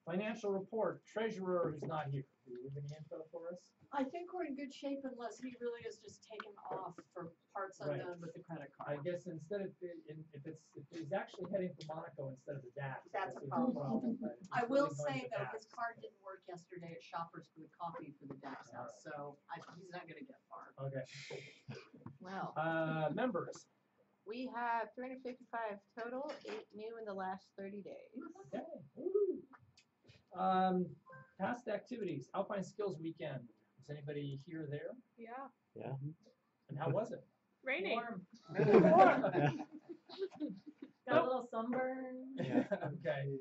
Financial report, treasurer who's not here. Do you have any info for us? I think we're in good shape unless he really is just taken off for parts undone with the credit I card. guess instead of if he's actually heading for Monaco instead of the DAX. That's a a problem. but I he's will really going say to though, DAX. his card didn't work yesterday at Shoppers for the coffee for the Dax house, so he's not gonna get far. Okay. Well, Members. we have 355 total, 8 new in the last 30 days. Okay. Woo. Past activities, Alpine Skills Weekend. Was anybody here there? Yeah. Yeah. And how was it? Raining. Warm. Got a little sunburn. Yeah. Okay.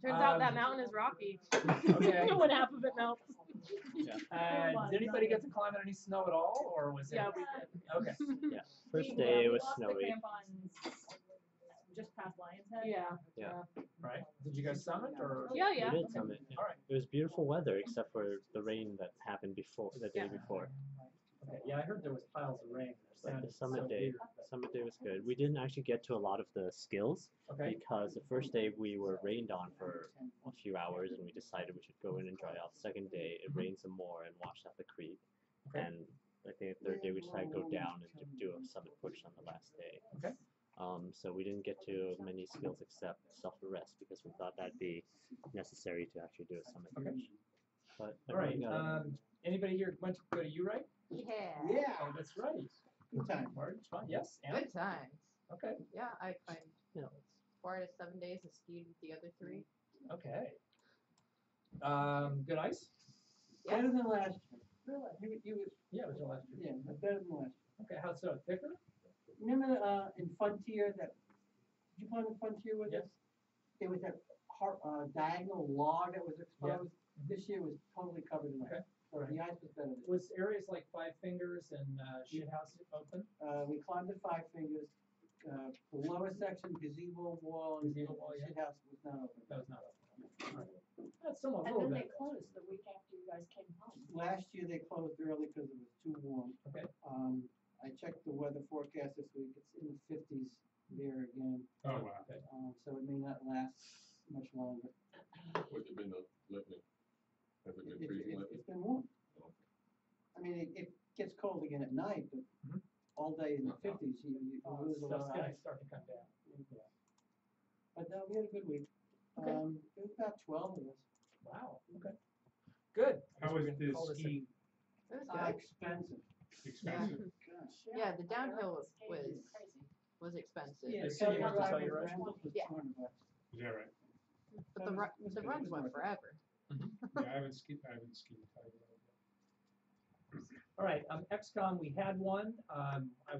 Turns out that mountain is rocky. Okay. When half of it melts. Did anybody get to climb in any snow at all, or was it? Yeah, we did. Okay. Yeah. First day it was snowy. Just past Lion's Head. Yeah. Right. Did you guys summit or? Yeah. We did summit. Yeah. All right. It was beautiful weather except for the rain that happened the day before. Okay. Yeah, I heard there was piles of rain. But the summit day was good. We didn't actually get to a lot of the skills because the first day we were rained on for a few hours and we decided we should go in and dry out. Second day it rained some more and washed out the creek. Okay. And I think the third day we decided to go down and do a summit push on the last day. Okay. So we didn't get to many skills except self-arrest because we thought that'd be necessary to actually do a summit push. But All right. everyone Anybody here went to go to U, right? Yeah. Oh, that's right. Good time. Martin, fun. Yes. And? Good times. Okay. Yeah, I 4 out of 7 days and skied the other 3. Okay. Good ice? Better than last year. He was, Yeah, it was your last year. yeah, but better than last year. Okay. How so? Thicker? Remember in Frontier did you find the Frontier with Yes. us? There was that diagonal log that was exposed. This year was totally covered in ice. Okay. So the ice was better. Was areas like Five Fingers and Shit House open? We climbed to Five Fingers. The lower section, gazebo wall, and Gazebo wall, yeah. shit house was not open. That was not open. All right. That's somewhat a And little then they bit. closed the week after you guys came home. Last year they closed early because it was too warm. Okay. I checked the weather forecast this week, it's in the 50s there again. Oh, wow. Okay. So it may not last much longer. What's it been lately? Has it been freezing lately? It's been warm. Oh. I mean, it gets cold again at night, but Mhm. all day in the Uh-huh. 50s, you lose a Stuff's lot of gonna ice. start to come down. Yeah. But no, we had a good week. Okay. There was about 12 of us. Wow, okay. Good. How was the skiing? It was good. Expensive. Expensive? Yeah, the downhill was Crazy. expensive. Yeah, They so said you you have to tell ride your with rest. rentals was Yeah. $200. Is that right? But It was the good, runs it was went worth it. forever. Yeah, I haven't skied Tiger yet. All right, XCOM, we had one.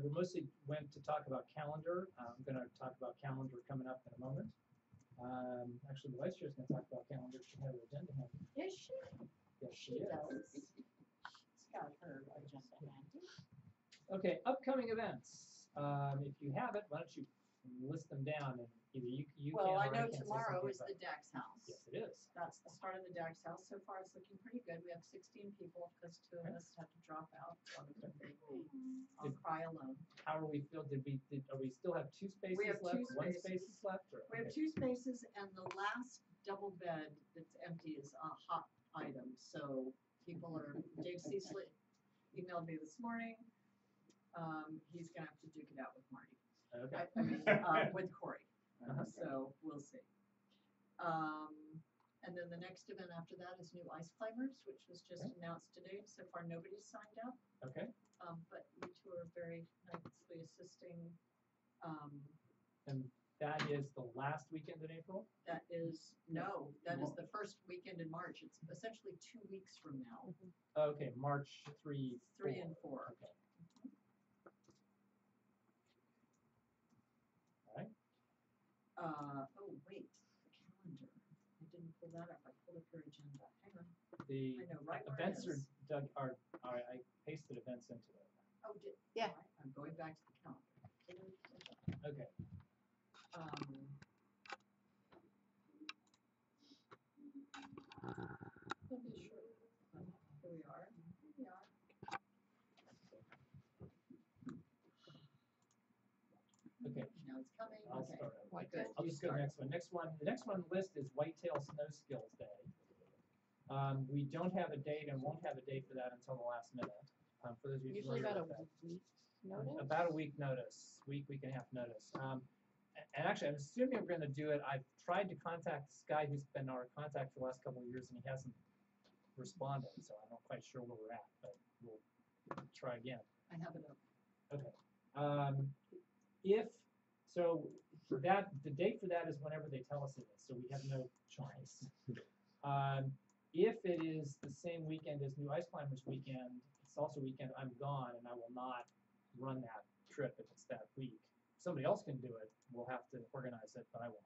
We mostly went to talk about calendar. I'm going to talk about calendar coming up in a moment. Actually, the vice chair's going to talk about calendar. She had her agenda handy. Is she? Yes, she She is. does. She's got her agenda handy. Okay, upcoming events. If you have it, why don't you list them down and either you can Well, or I I know can say tomorrow something is about the it. Dax House. Yes, it is. That's the start of the Dax House. So far, it's looking pretty good. We have 16 people because 2 of us had to drop out. I'll cry alone. How are we feel? Are we still have 2 spaces We have left? 2 1 spaces. space is left? Or, We have okay. 2 spaces, and the last double bed that's empty is a hot item. So people are, Dave Cecily emailed me this morning. He's gonna have to duke it out with Marty. Okay. I mean, with Corey. Uh-huh. So we'll see. And then the next event after that is New Ice Climbers, which was just Okay. announced today. So far, nobody's signed up. Okay. But you two are very nicely assisting. And that is the last weekend in April? That is the first weekend in March. It's essentially 2 weeks from now. Okay, March 3, 3 and 4. Okay. All right. Oh, wait, the calendar. I didn't pull that up. I pulled up your agenda. Hang on. The I know right where it events is. I pasted events into it. Oh, Yeah. all right, I'm going back to the calendar. Okay. Let me sure. Here we are. Here we are. Okay. Now it's coming. I'll Okay. start. What good? I'll You just go to the start. next one. The next one on the list is Whitetail Snow Skills Day. We don't have a date and won't have a date for that until the last minute. For those of you Usually familiar about with a that. week notice. About a week notice, week and a half notice. And actually, I'm assuming we're going to do it. I've tried to contact this guy who's been our contact for the last couple of years, and he hasn't responded, so I'm not quite sure where we're at, but we'll try again. I have it up. Okay. For that, the date for that is whenever they tell us it is, so we have no choice. If it is the same weekend as New Ice Climbers weekend, it's also a weekend I'm gone, and I will not run that trip if it's that week. Somebody else can do it. We'll have to organize it, but I won't.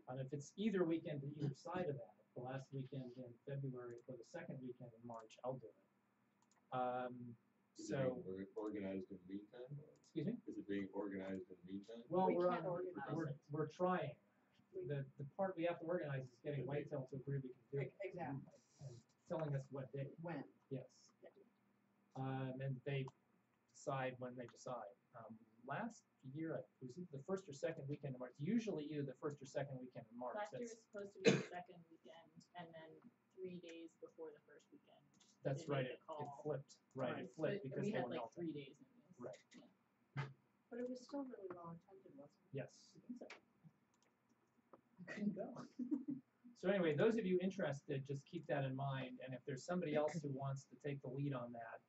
And if it's either weekend to either side of that, the last weekend in February or the second weekend in March, I'll do it. Is So, it being organized in the meantime? Or excuse me? is it being organized in the meantime? Well, We we're can't organize it. we're trying. The part we have to organize is getting Whitetail to agree we can do it. Exactly. And telling us what date. When? Yes. And they decide when they decide. Last year, it was either the first or second weekend in March. Usually either the first or second weekend in March. Last year That's, was supposed to be the second weekend, and then 3 days before the first weekend. that's they right. made It the call. flipped. Right. It flipped But because we they had were like melting. 3 days in this. Right. Yeah. But it was still really well attended, wasn't it? Yes. I think so. I couldn't go. So anyway, those of you interested, just keep that in mind. And if there's somebody else who wants to take the lead on that,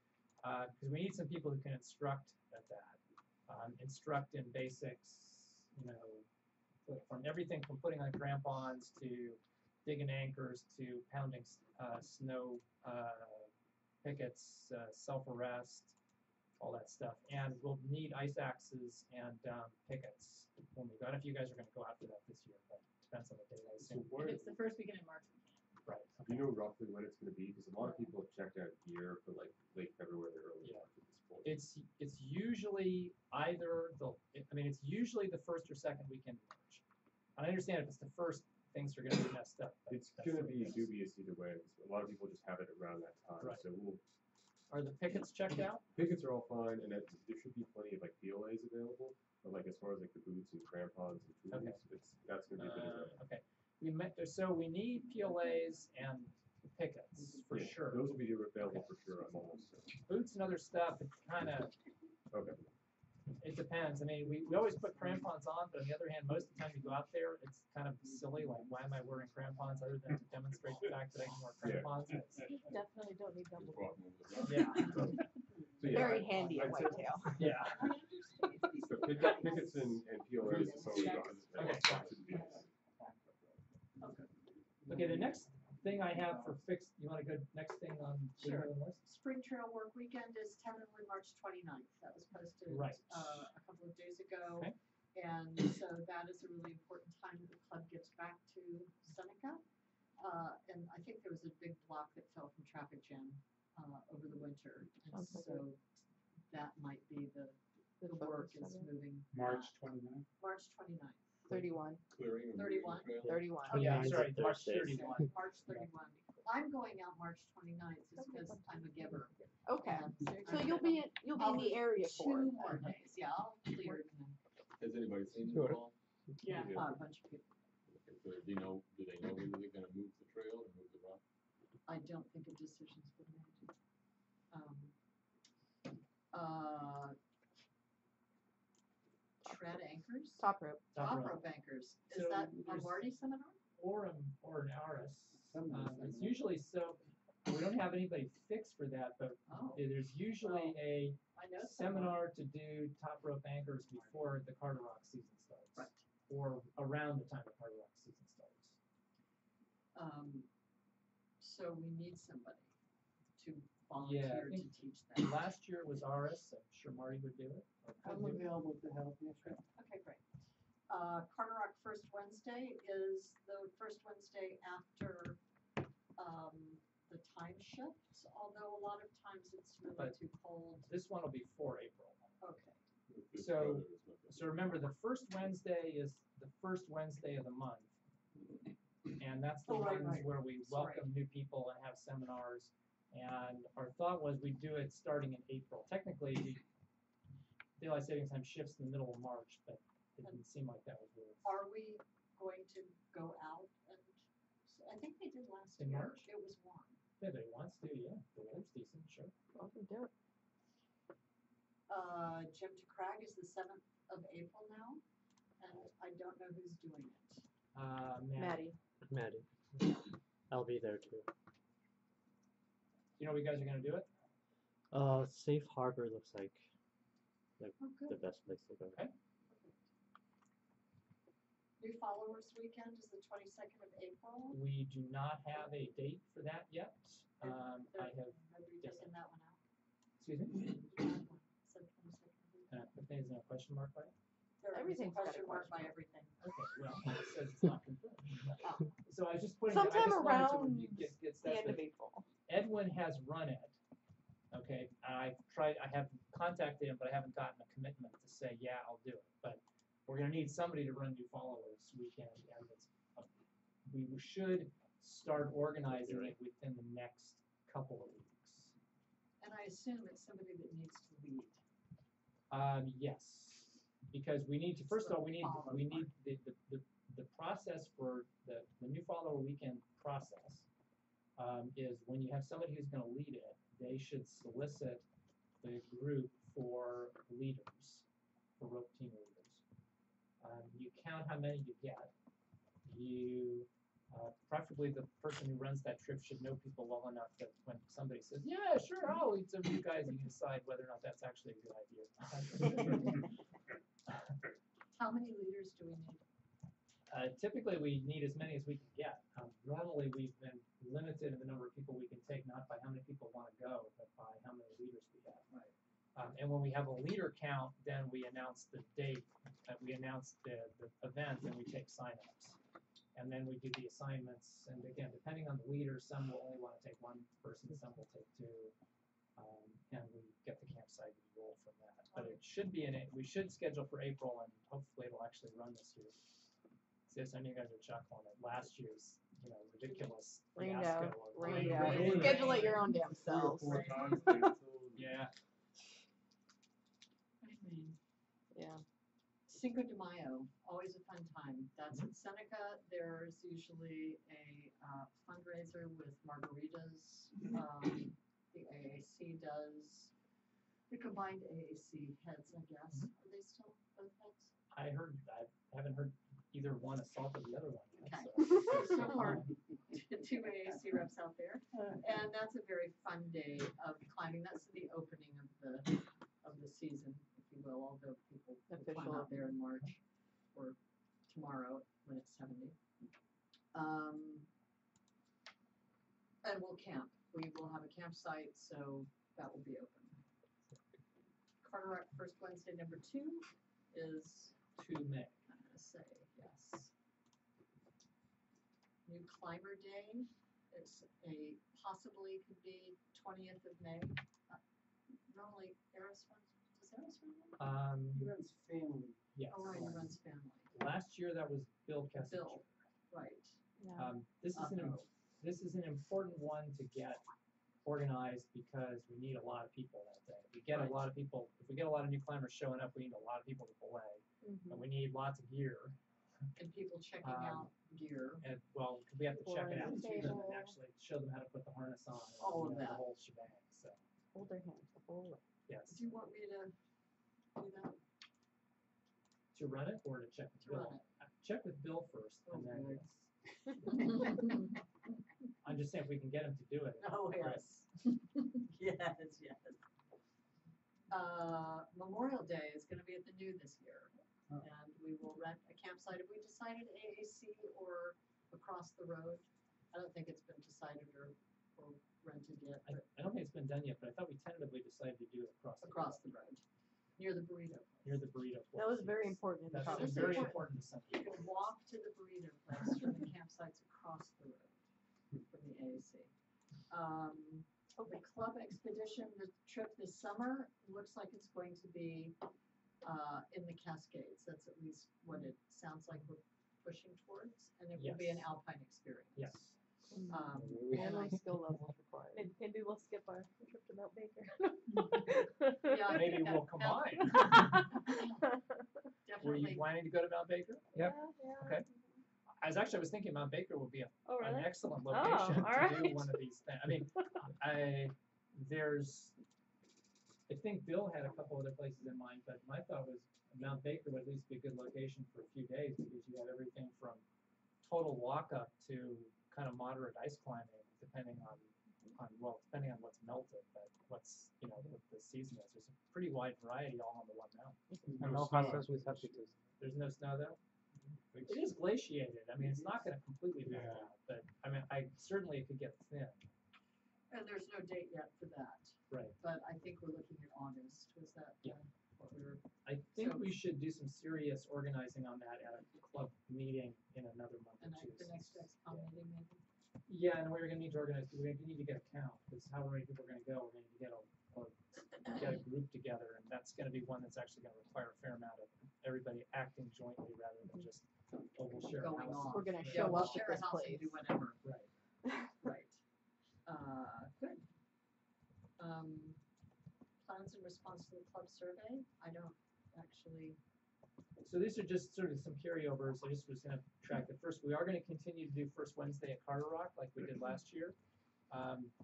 because we need some people who can instruct at that. Instruct in basics, from everything from putting on crampons to digging anchors to pounding snow pickets, self-arrest, all that stuff. And we'll need ice axes and pickets when we go. I don't know if you guys are going to go after that this year, but it depends on the date, I assume. If it's the first weekend in March, we can. Right. Do you know roughly when it's going to be? Because a lot of people have checked out gear for like late February or early March at this point. It's usually either it's usually the first or second weekend in March. And I understand if it's the things are going to be messed up. It's That's going to the be case. dubious either way. A lot of people just have it around that time. Right. So Are the pickets checked out? pickets are all fine, and there should be plenty of like POAs available. But like as far as like the boots and crampons and tools, Okay. that's going to be a bit of a Okay. So we need PLAs and pickets for yeah, sure. Those will be available for sure. I'm almost certain. Boots and other stuff, it kind of, Okay. it depends. I mean, we always put crampons on, but on the other hand, most of the time you go out there, it's kind of silly. Like, why am I wearing crampons other than to demonstrate the fact that I can wear crampons? You definitely don't need double. Yeah. So, yeah, Very handy at I'd say- whitetail. Yeah. So pickets and POAs is always Okay. Okay, the next thing I have for fixed, you want to go next thing on the Sure. list? Spring Trail Work Weekend is tentatively March 29th. That was posted Right. A couple of days ago. Okay. And so that is a really important time that the club gets back to Seneca. And I think there was a big block that fell from traffic jam over the winter. And Sounds like so that might be the work is focus of it. moving. March 29th. March 29th. 31. Clearing and 31. moving the trail. 31. Oh, yeah, 29th sorry, is March Thursday. 31. March 31. I'm going out March 29th just because I'm a giver. Okay. And So I'm you'll be in the area for Two it. more days, yeah, I'll clear it. Has anybody seen Sure. it all? Yeah, a bunch of people. Okay, so do they know whether they're gonna move the trail or move the rock? I don't think a decision's been made. Shred anchors? Top rope. Top rope anchors. Is So that a there's- Marty seminar? Or an ARIS. It's usually so, we don't have anybody fixed for that, but Oh, there's usually a I know someone. seminar to do top rope anchors before the Carter Rock season starts. Right. Or around the time the Carter Rock season starts. So we need somebody to Yeah, I volunteer to think teach that. last year was ARIS, I'm sure Marty would do it. Or could I'm do it. available to help you. Okay, great. Carter Rock First Wednesday is the first Wednesday after the time shift, although a lot of times it's really But- too cold. This one will be for April. Okay, This So- weather is not gonna So remember, the first Wednesday is the first Wednesday of the month. And that's the Oh, right, ones right. where we That's welcome new people and have seminars. And our thought was we'd do it starting in April. Technically, daylight savings time shifts in the middle of March, but it didn't seem like that would work. are we going to go out and, I think they did last In year. March? It was warm. Yeah, they wants to, yeah. The weather's decent, sure. Welcome to it. Jim to Crag is the 7th of April now, and I don't know who's doing it. Matt, Maddie. Maddie. I'll be there too. you know what you guys are gonna do it? Safe Harbor looks like Oh, the good. best place to go. Okay. New Followers Weekend is the 22nd of April. We do not have a date for that yet. I have, Are we taking that one out? excuse me, Said 22nd. if there's a question mark by it? There is a Everything's got a question mark by question. everything. Okay, well, it says it's not confirmed. Oh. So I was just putting, Sometime I just wanted to around get the stuff end of that April. Edwin has run it. Okay, I have contacted him, but I haven't gotten a commitment to say, yeah, I'll do it. But we're gonna need somebody to run New Followers Weekend, and we should start organizing it within the next couple of weeks. And I assume it's somebody that needs to lead. Yes, because we need to, first of all, we need the process for the New Follower Weekend process is when you have somebody who's gonna lead it, they should solicit the group for leaders, for rope team leaders. You count how many you get. You, preferably the person who runs that trip should know people well enough that when somebody says, yeah, sure, I'll lead some of you guys, you can decide whether or not that's actually a good idea. How many leaders do we need? Typically, we need as many as we can get. Normally, we've been limited in the number of people we can take, not by how many people want to go, but by how many leaders we have. Right. And when we have a leader count, then we announce the date, we announce the event, and we take signups. And then we do the assignments, and again, depending on the leader, some will only want to take one person, some will take two. And we get the campsite and roll from that. But it should be we should schedule for April, and hopefully it'll actually run this year. Yes, I know you guys are chuckling at last year's, ridiculous Rained fiasco. out, of rained rain. out. Rain. Schedule it your own damn selves. 3 or 4 times canceled. Yeah. Yeah. Cinco de Mayo, always a fun time. That's at Seneca. There's usually a fundraiser with margaritas. The AAC does. The combined AAC heads, I guess. Are they still both heads? I haven't heard either one assaulted the other one yet. Okay. So. So far, two AAC reps out there. And that's a very fun day of climbing. That's the opening of the season, if you will, although people will climb out there in March or tomorrow when it's 70. And we'll camp. We will have a campsite, so that will be open. Carteret first Wednesday, number 2 is 2 May. I'm gonna say yes. New Climber Day. It's possibly could be 20th of May. Normally, Eris runs. Does Eris run? He runs family. Yes. Oh, right, he runs family. Last year that was Bill Kessinger. Bill, right. This is an important one to get organized because we need a lot of people that day. We get a lot of people. If we get a lot of new climbers showing up, we need a lot of people to belay, and we need lots of gear. And people checking out gear. And well, we have to check it out to them table. and actually show them how to put the harness on. And, All of the that. whole shebang. So Hold their hands the whole way. yes. Do you want me to do that? To run it or to check with To Bill? run it. Check with Bill first, and then Okay. yes. I'm just saying if we can get him to do it. Oh, right. yes. Yes. Memorial Day is going to be at the New this year. And we will rent a campsite. Have we decided AAC or across the road? I don't think it's been decided or rented yet. I don't think it's been done yet, but I thought we tentatively decided to do it Across the road. Near the burrito place. Near the burrito place. That was very important in the That's conversation. very important to some You people. can walk to the burrito place from the campsites across the road from the AAC. The club expedition, the trip this summer looks like it's going to be in the Cascades. That's at least what it sounds like we're pushing towards, and it will be an Yes. alpine experience. Yes. Handling skill levels required. Maybe we'll skip our trip to Mount Baker. Yeah, I Maybe think we'll that- combine. Were you Definitely. planning to go to Mount Baker? Yeah. Okay. I was thinking Mount Baker would be an really? excellent Oh, location to alright. do one of these things. I mean, I think Bill had a couple other places in mind, but my thought was Mount Baker would at least be a good location for a few days because you have everything from total walk up to kind of moderate ice climbing, depending on what's melted, but what's what the season is. There's a pretty wide variety all on the one mountain. And no passes with substitutes. There's no snow though. It is glaciated. I mean, it's not going to completely melt out, but I mean, certainly it could get thin. And there's no date yet for that. Right. But I think we're looking at August. Was that what we were? I think So- we should do some serious organizing on that at a club meeting in another month or And two. the next XCOM meeting maybe? Yeah, and we're going to need to organize. We need to get a count because how many people are going to go? We're going to get a group together, and that's going to be one that's actually going to require a fair amount of everybody acting jointly rather than just we'll share a Going house. on. We're gonna Yeah, show we'll up at share a this house and place. do whatever. Right. Right. Good. Plans in response to the club survey? I don't actually. So these are just sort of some carryovers. I just was going to track it. First, we are going to continue to do first Wednesday at Carter Rock like we did last year.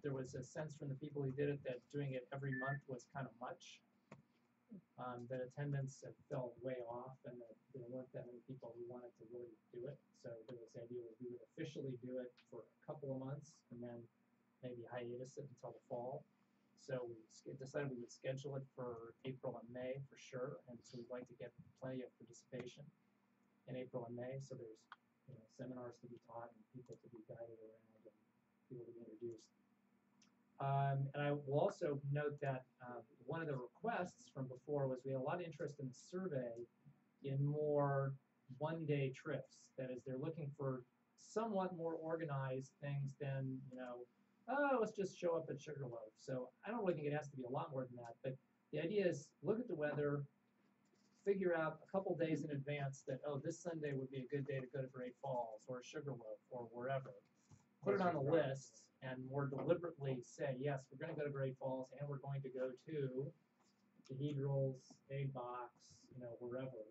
There was a sense from the people who did it that doing it every month was kind of much. That attendance fell way off and that there weren't that many people who wanted to really do it. So there was the idea that we would officially do it for a couple of months and then maybe hiatus it until the fall. So we decided we would schedule it for April and May for sure, and so we'd like to get plenty of participation in April and May. So there's seminars to be taught and people to be guided around and people to be introduced. And I will also note that one of the requests from before was we had a lot of interest in the survey in more one-day trips. That is, they're looking for somewhat more organized things than let's just show up at Sugarloaf. So I don't really think it has to be a lot more than that, but the idea is look at the weather, figure out a couple days in advance that, oh, this Sunday would be a good day to go to Great Falls or Sugarloaf or wherever. Put it on the list and more deliberately say, yes, we're going to go to Great Falls and we're going to go to Cathedrals, Egg Box, wherever,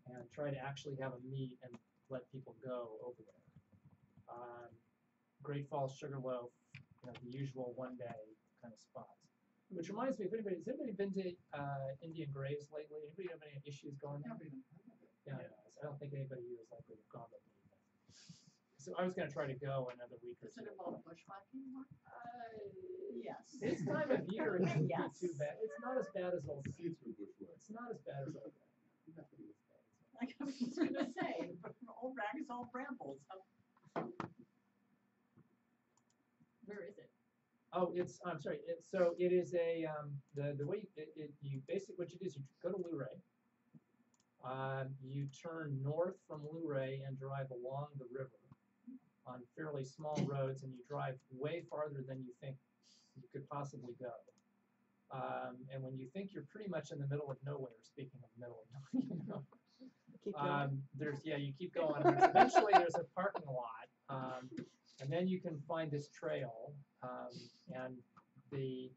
and try to actually have a meet and let people go over there. Great Falls, Sugarloaf, the usual one-day kind of spots. Which reminds me, has anybody been to Indian Graves lately? Anybody have any issues going there? Yeah, I don't think anybody here is likely to have gone, but so I was going to try to go another week or Does two. it involve bushwhacking more? Yes. This time of year, it shouldn't Yes. be too bad. It's not as bad as old. See-through bushwhack. It's not as bad as old. Like I was gonna say, old rag is old brambles. Where is it? Oh, I'm sorry. So it is a the way you basically what you do is you go to Luray. You turn north from Luray and drive along the river on fairly small roads, and you drive way farther than you think you could possibly go. And when you think you're pretty much in the middle of nowhere, speaking of middle of nowhere, you keep going. And eventually, there's a parking lot, and then you can find this trail, and the.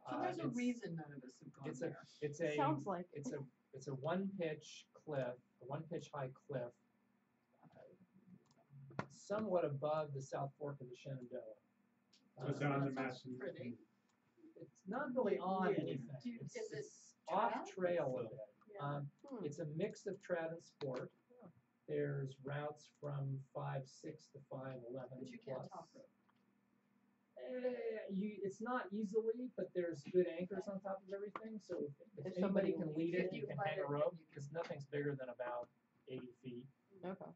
So there's a reason none of us have gone there. Sounds like it's a one-pitch high cliff, somewhat above the South Fork of the Shenandoah. So it's on the That map. sounds pretty. It's not really on anything. Is it It's off trad? trail a bit. Yeah. It's a mix of trad and sport. There's routes from 5.6 to 5.11 But you can't plus. top rope. It's not easily, but there's good anchors on top of everything. So if If anybody somebody can will lead lead it, it, you you can let hang a it, rope and you because nothing's bigger than about 80 feet. Okay.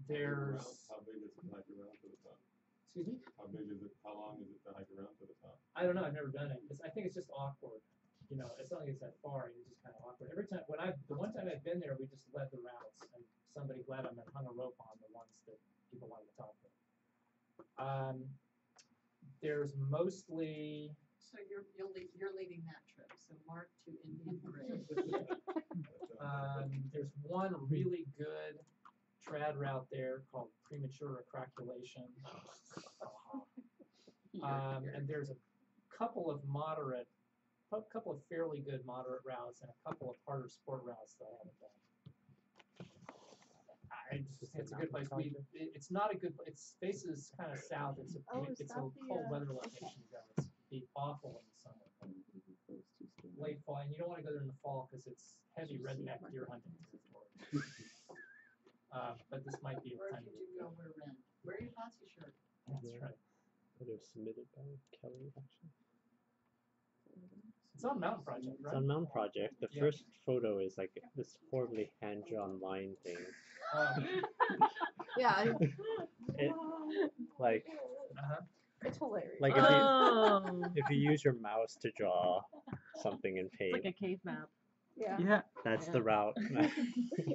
There's, How big is it to hike around to the top? excuse me? How big is it? How long is it to hike around to the top? I don't know. I've never done it. I think it's just awkward. It's not like it's that far. It's just kind of awkward. Every time the one time I've been there, we just led the routes and somebody led them and hung a rope on the ones that people wanted to talk with. There's mostly. So you're leading that trip. So Mark to Indian Grave. There's one really good trad route there called premature recalculation. And there's a couple of fairly good moderate routes and a couple of harder sport routes that I haven't done. It's a good place. It's not a good. It faces kind of south. It's a cold weather location to go. It's be awful in the summer. Late fall, and you don't want to go there in the fall because it's heavy redneck deer hunting territory. But this might be Or a time. if you do go, wear red. Wear your fancy shirt. That's right. It was submitted by Kelly, actually. It's on Mountain Project, It's right? on Mountain Project. The Yeah. first photo is like this horribly hand-drawn line thing. Yeah. It, like, It's hilarious. like if you use your mouse to draw something in paint, It's like a cave map. Yeah. that's the route.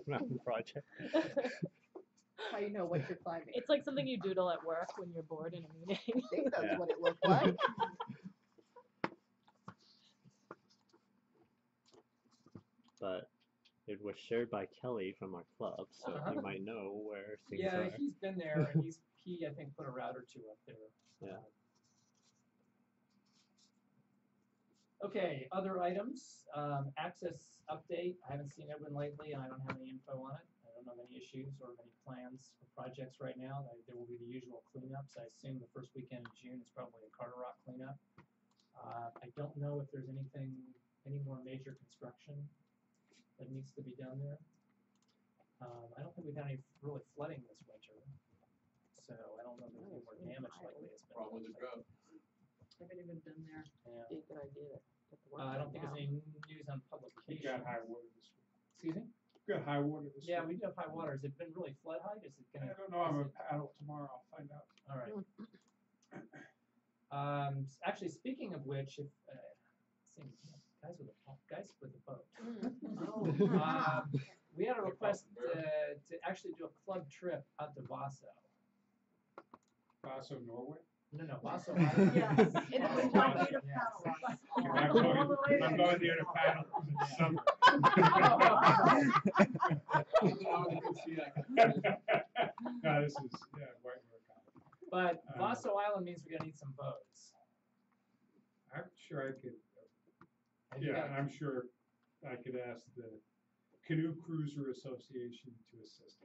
Mountain Project. How you know what you're climbing. It's like something you doodle at work when you're bored in a meeting. I think that's Yeah. what it looked like. But it was shared by Kelly from our club, so he might know where things Yeah, are. he's been there, and he I think put a route or two up there. Yeah. Okay, other items. Access update. I haven't seen Edwin lately, and I don't have any info on it. I don't have any issues or any plans for projects right now. There will be the usual cleanups. I assume the first weekend of June is probably a Carter Rock cleanup. I don't know if there's any more major construction that needs to be done there. I don't think we've had any really flooding this winter, so I don't know if there's any more damage likely has been. Problem with the drought. Haven't even been there. Yeah. Be a good idea to get the work I don't done think now. there's any news on We publication. got high water this week. Excuse me? Got high water this Yeah, week. we do have high water. Has it been really flood height? Is it gonna? I don't know, I'm a paddle tomorrow, I'll find out. All right. Actually, speaking of which, if guys with the boat. We had a request to actually do a club trip out to Vaso. Vaso, Norway? No, Vaso Island. Yes, and we want you to Yes. paddle us I'm all going, the way I'm there. going there to paddle in the summer. No, this is, white work. But Vaso Island means we're gonna need some boats. I'm sure I could, Have you got- I'm sure I could ask the Canoe Cruiser Association to assist.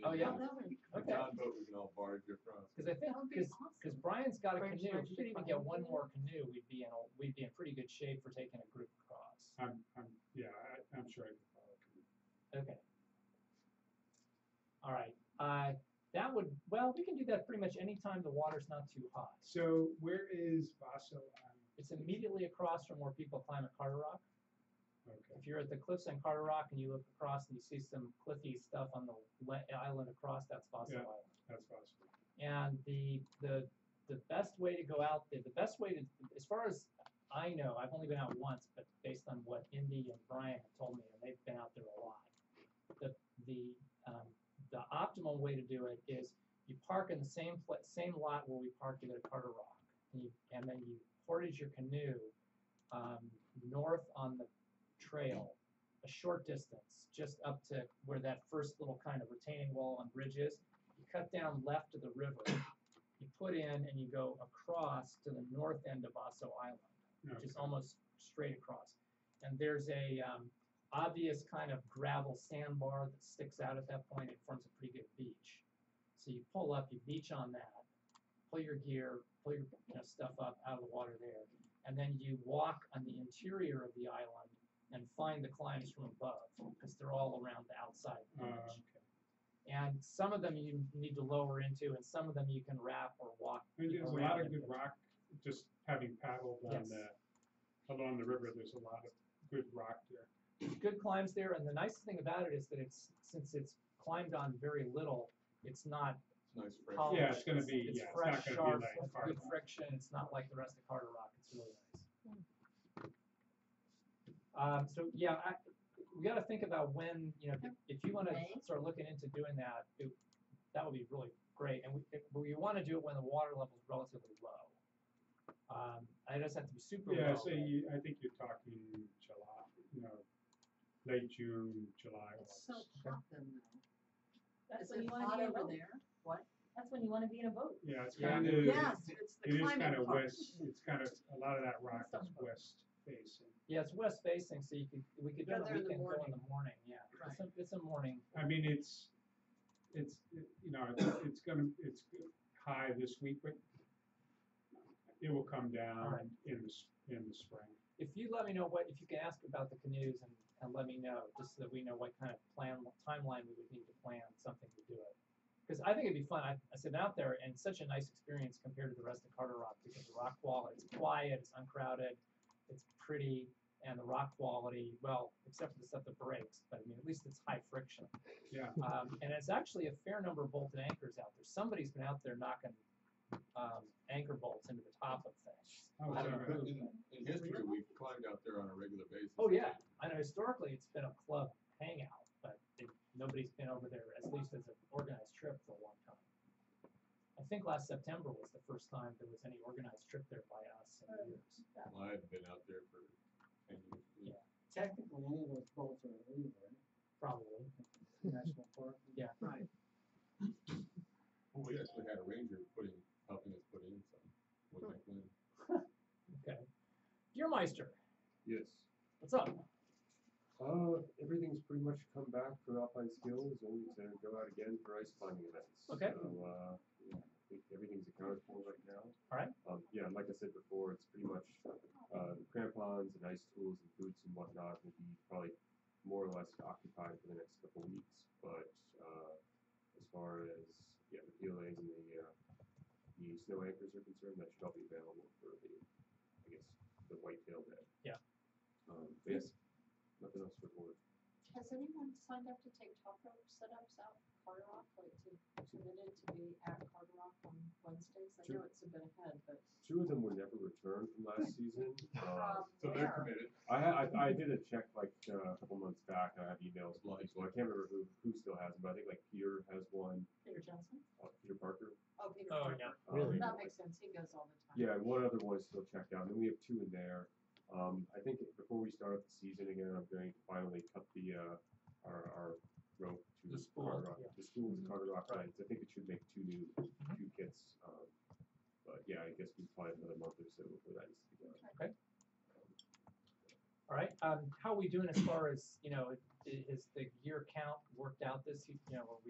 Oh, yeah? The Okay. John boat we can all barge across. Because I think, That would be because Brian's got a French canoe, if we French could even French get one more canoe, we'd be in pretty good shape for taking a group across. I'm sure I could follow Canoe. Okay. All right, we can do that pretty much anytime the water's not too hot. So where is Vaso Island? It's immediately across from where people climb at Carter Rock. Okay. If you're at the cliffs on Carter Rock and you look across and you see some cliffy stuff on the island across, that's Vaso Yeah. Island. That's Vaso. And the best way to go out there, the best way to, as far as I know, I've only been out once, but based on what Indy and Brian have told me, and they've been out there a lot. The optimal way to do it is you park in the same lot where we parked it at Carter Rock, and then you portage your canoe north on the trail, a short distance, just up to where that first little kind of retaining wall and bridge is. You cut down left of the river, you put in and you go across to the north end of Vaso Island, which is almost straight across. And there's a obvious kind of gravel sandbar that sticks out at that point. It forms a pretty good beach. So you pull up, you beach on that, pull your gear, pull your stuff up out of the water there, and then you walk on the interior of the island and find the climbs from above, because they're all around the outside edge. And some of them you need to lower into, and some of them you can wrap or walk. There's a around lot of into. good rock, just having paddled Yes. along the river, there's a lot of good rock there. Good climbs there, and the nice thing about it is that since it's climbed on very little, it's not It's nice fresh. polished. Yeah, it's gonna be- It's yeah, it's fresh, not gonna be sharp, like with Carter good Rock. friction. It's not like the rest of Carter Rock. It's really nice. So yeah, we got to think about when, if you want to start looking into doing that, that would be really great. And we want to do it when the water level is relatively low. It doesn't have to be super Yeah, low. so I think you're talking July, late June, July. It's so August. hot then though. That's Is when it you want to hot be in a over boat. there? What? That's when you want to be in a boat. Yeah, it's Yeah. kind of. Yes, it's the It is climbing kind of part. west, it's kind of, a lot of that rock is west facing. Yeah, it's west facing, so we could do Go it there in the weekend, go in morning. the morning. Yeah, Right. it's a morning. I mean, it's high this week, but it will come down Alright. in the spring. If you let me know if you can ask about the canoes and let me know, just so that we know what kind of timeline we would need to plan something to do it. Because I think it'd be fun. I sit out there and it's such a nice experience compared to the rest of Carter Rock, because the rock quality, it's quiet, it's uncrowded, it's pretty, and the rock quality, well, except for the stuff that breaks, but I mean, at least it's high friction. Yeah. And it's actually a fair number of bolted anchors out there. Somebody's been out there knocking anchor bolts into the top of things. Oh, I don't know who, In history, we've climbed out there on a regular basis. Oh yeah, I know historically it's been a club hangout, but nobody's been over there, at least as an organized trip, for a long time. I think last September was the first time there was any organized trip there by us in years. Well, I've been out there for 10 years. Yeah, Technically, any of those bolts are illegal, right? probably. National Park. Yeah. Right. Well, we actually had a ranger helping us put in some. Wasn't it, Glenn? Okay. Deermeister, Yes. what's up? Everything's pretty much come back for Alpine Skills, only to go out again for ice climbing events. Okay. So, yeah, I think everything's accounted for right now. All right. Yeah, like I said before, it's pretty much the crampons and ice tools and boots and whatnot will be probably more or less occupied for the next couple weeks. But as far as the PLAs and the snow anchors are concerned, that should all be available for the whitetail bed. Yeah. But yes, nothing else to report. Has anyone signed up to take top rope setups out at Carter Rock, like committed to be at Carter Rock on Wednesdays? I know it's a bit ahead, but. 2 of them were never returned from last season. So they're committed. I did a check like a couple months back. I have emails from people. I can't remember who still has them, but I think like Peter has one. Peter Johnson? Peter Parker. Oh, Peter Oh, Parker. yeah. Really? That makes sense, he goes all the time. Yeah, and one other one is still checked out, and then we have 2 in there. I think before we start the season again, I'm going to finally cut our rope to The spool, Carter Rock, yeah. the spool to Carter Rock Right. lengths. I think it should make 2 kits. But yeah, I guess we find another month or so before that needs to be done. Okay. All right. How are we doing as far as, you know, is the gear count worked out this, you know, where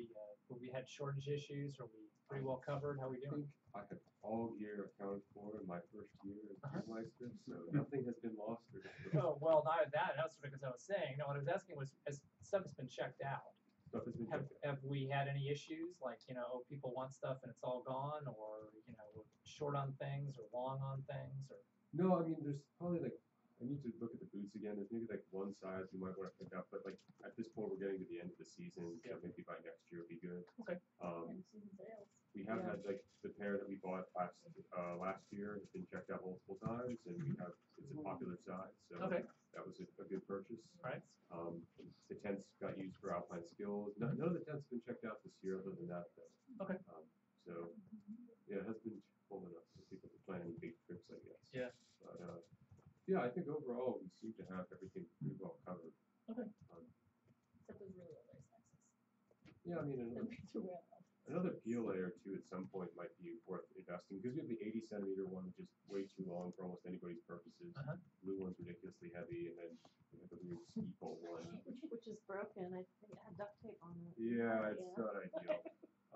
we had shortage issues? Are we pretty well covered? How are we I doing? think I had all gear accounted for in my first year in Iceland, so nothing has been lost or destroyed. Oh, well, not that. That's because I was saying, no, what I was asking was, as stuff has been checked out. Stuff has been checked out. Have we had any issues, like, you know, people want stuff and it's all gone, or, you know, we're short on things or long on things, or? No, I mean, there's probably like, I need to look at the boots again. There's maybe like one size we might want to pick up, but like at this point we're getting to the end of the season, so maybe by next year it'll be good. Okay. We have had like the pair that we bought last year has been checked out multiple times, and we have it's a popular size, so Okay. that was a good purchase. All right. The tents got used for alpine skills. None of the tents have been checked out this year, other than that though. Okay. So yeah, it has been full enough for people to plan any big trips, I guess. Yeah. But yeah, I think overall we seem to have everything pretty well covered. Okay. Except those really old ice axes. Yeah, I mean, Another another peel layer too at some point might be worth investing, because we have the 80-centimeter one, which is way too long for almost anybody's purposes. Blue one's ridiculously heavy, and then we have the weird ski pole one. Which is broken. I think it had duct tape on it. Yeah, it's not ideal.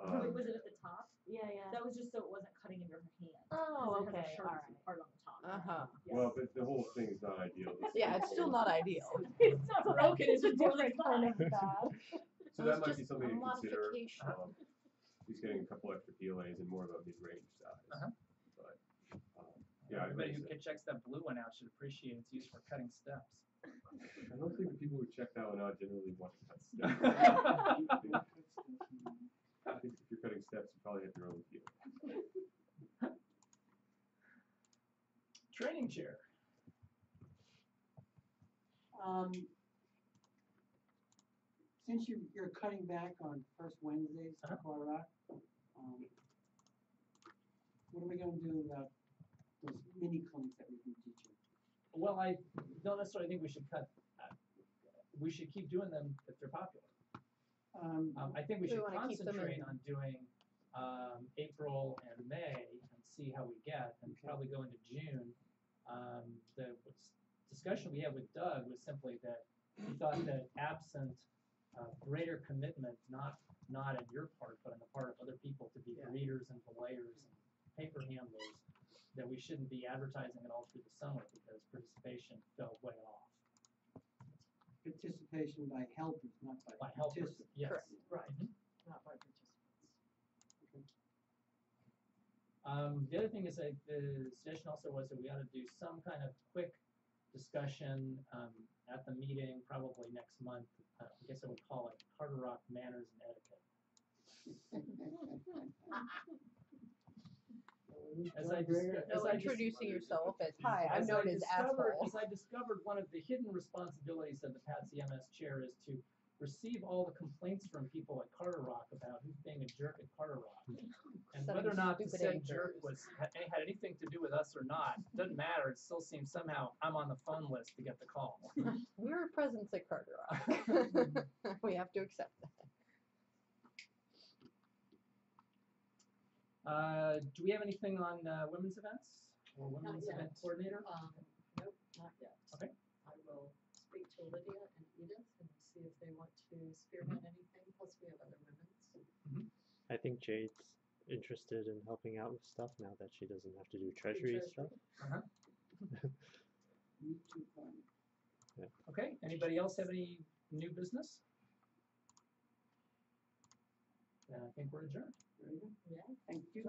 Wait, was it at the top? Yeah, yeah. That was just so it wasn't cutting into her hand. Oh, 'cause it has a okay, sharp alright. part on the top. Yeah. Well, but the whole thing is not ideal. Yeah, it's still not ideal. It's not broken, it's a different kind of bad. So that might be something to a consider. modification. He's getting a couple extra PLAs and more of a mid-range size. But yeah, Everybody who checks that blue one out should appreciate its use for cutting steps. I don't think the people who check that one out generally want to cut steps. I think if you're cutting steps, you probably have your own peel. Training chair. Since you're cutting back on first Wednesdays for Colorado, what are we gonna do about those mini clinics that we've been teaching? Well, I don't necessarily think we should cut. We should keep doing them if they're popular. I think we Do we should wanna keep them concentrate in- on doing April and May and see how we get, and probably go into June. The discussion we had with Doug was simply that he thought that absent greater commitment, not on your part, but on the part of other people to be greeters and belayers and paper handlers, that we shouldn't be advertising it all through the summer because participation fell way off. Participation by helpers, not by helpers, participants. yes. Correct, right, Mhm. not by participants. The other thing is that the suggestion also was that we ought to do some kind of quick discussion at the meeting, probably next month. I guess I would call it Carter Rock Manners and Etiquette. No, introducing yourself as, hi, I'm known as asshole. As I discovered, one of the hidden responsibilities of the PATC-MS chair is to receive all the complaints from people at Carter Rock about who's being a jerk at Carter Rock. And Some whether or not the stupid said jerk had anything to do with us or not, doesn't matter. It still seems somehow I'm on the phone list to get the call. We're a presence at Carter Rock. We have to accept that. Do we have anything on women's events or Not women's yet. event coordinator? Nope, not yet. Okay. I will speak to Lydia and Edith and see if they want to spearhead anything, plus we have other women's. I think Jade's interested in helping out with stuff now that she doesn't have to do treasury stuff. Me too, fine. Yeah. Okay, anybody else have any new business? Then I think we're adjourned. Very good. Yeah. Thank you.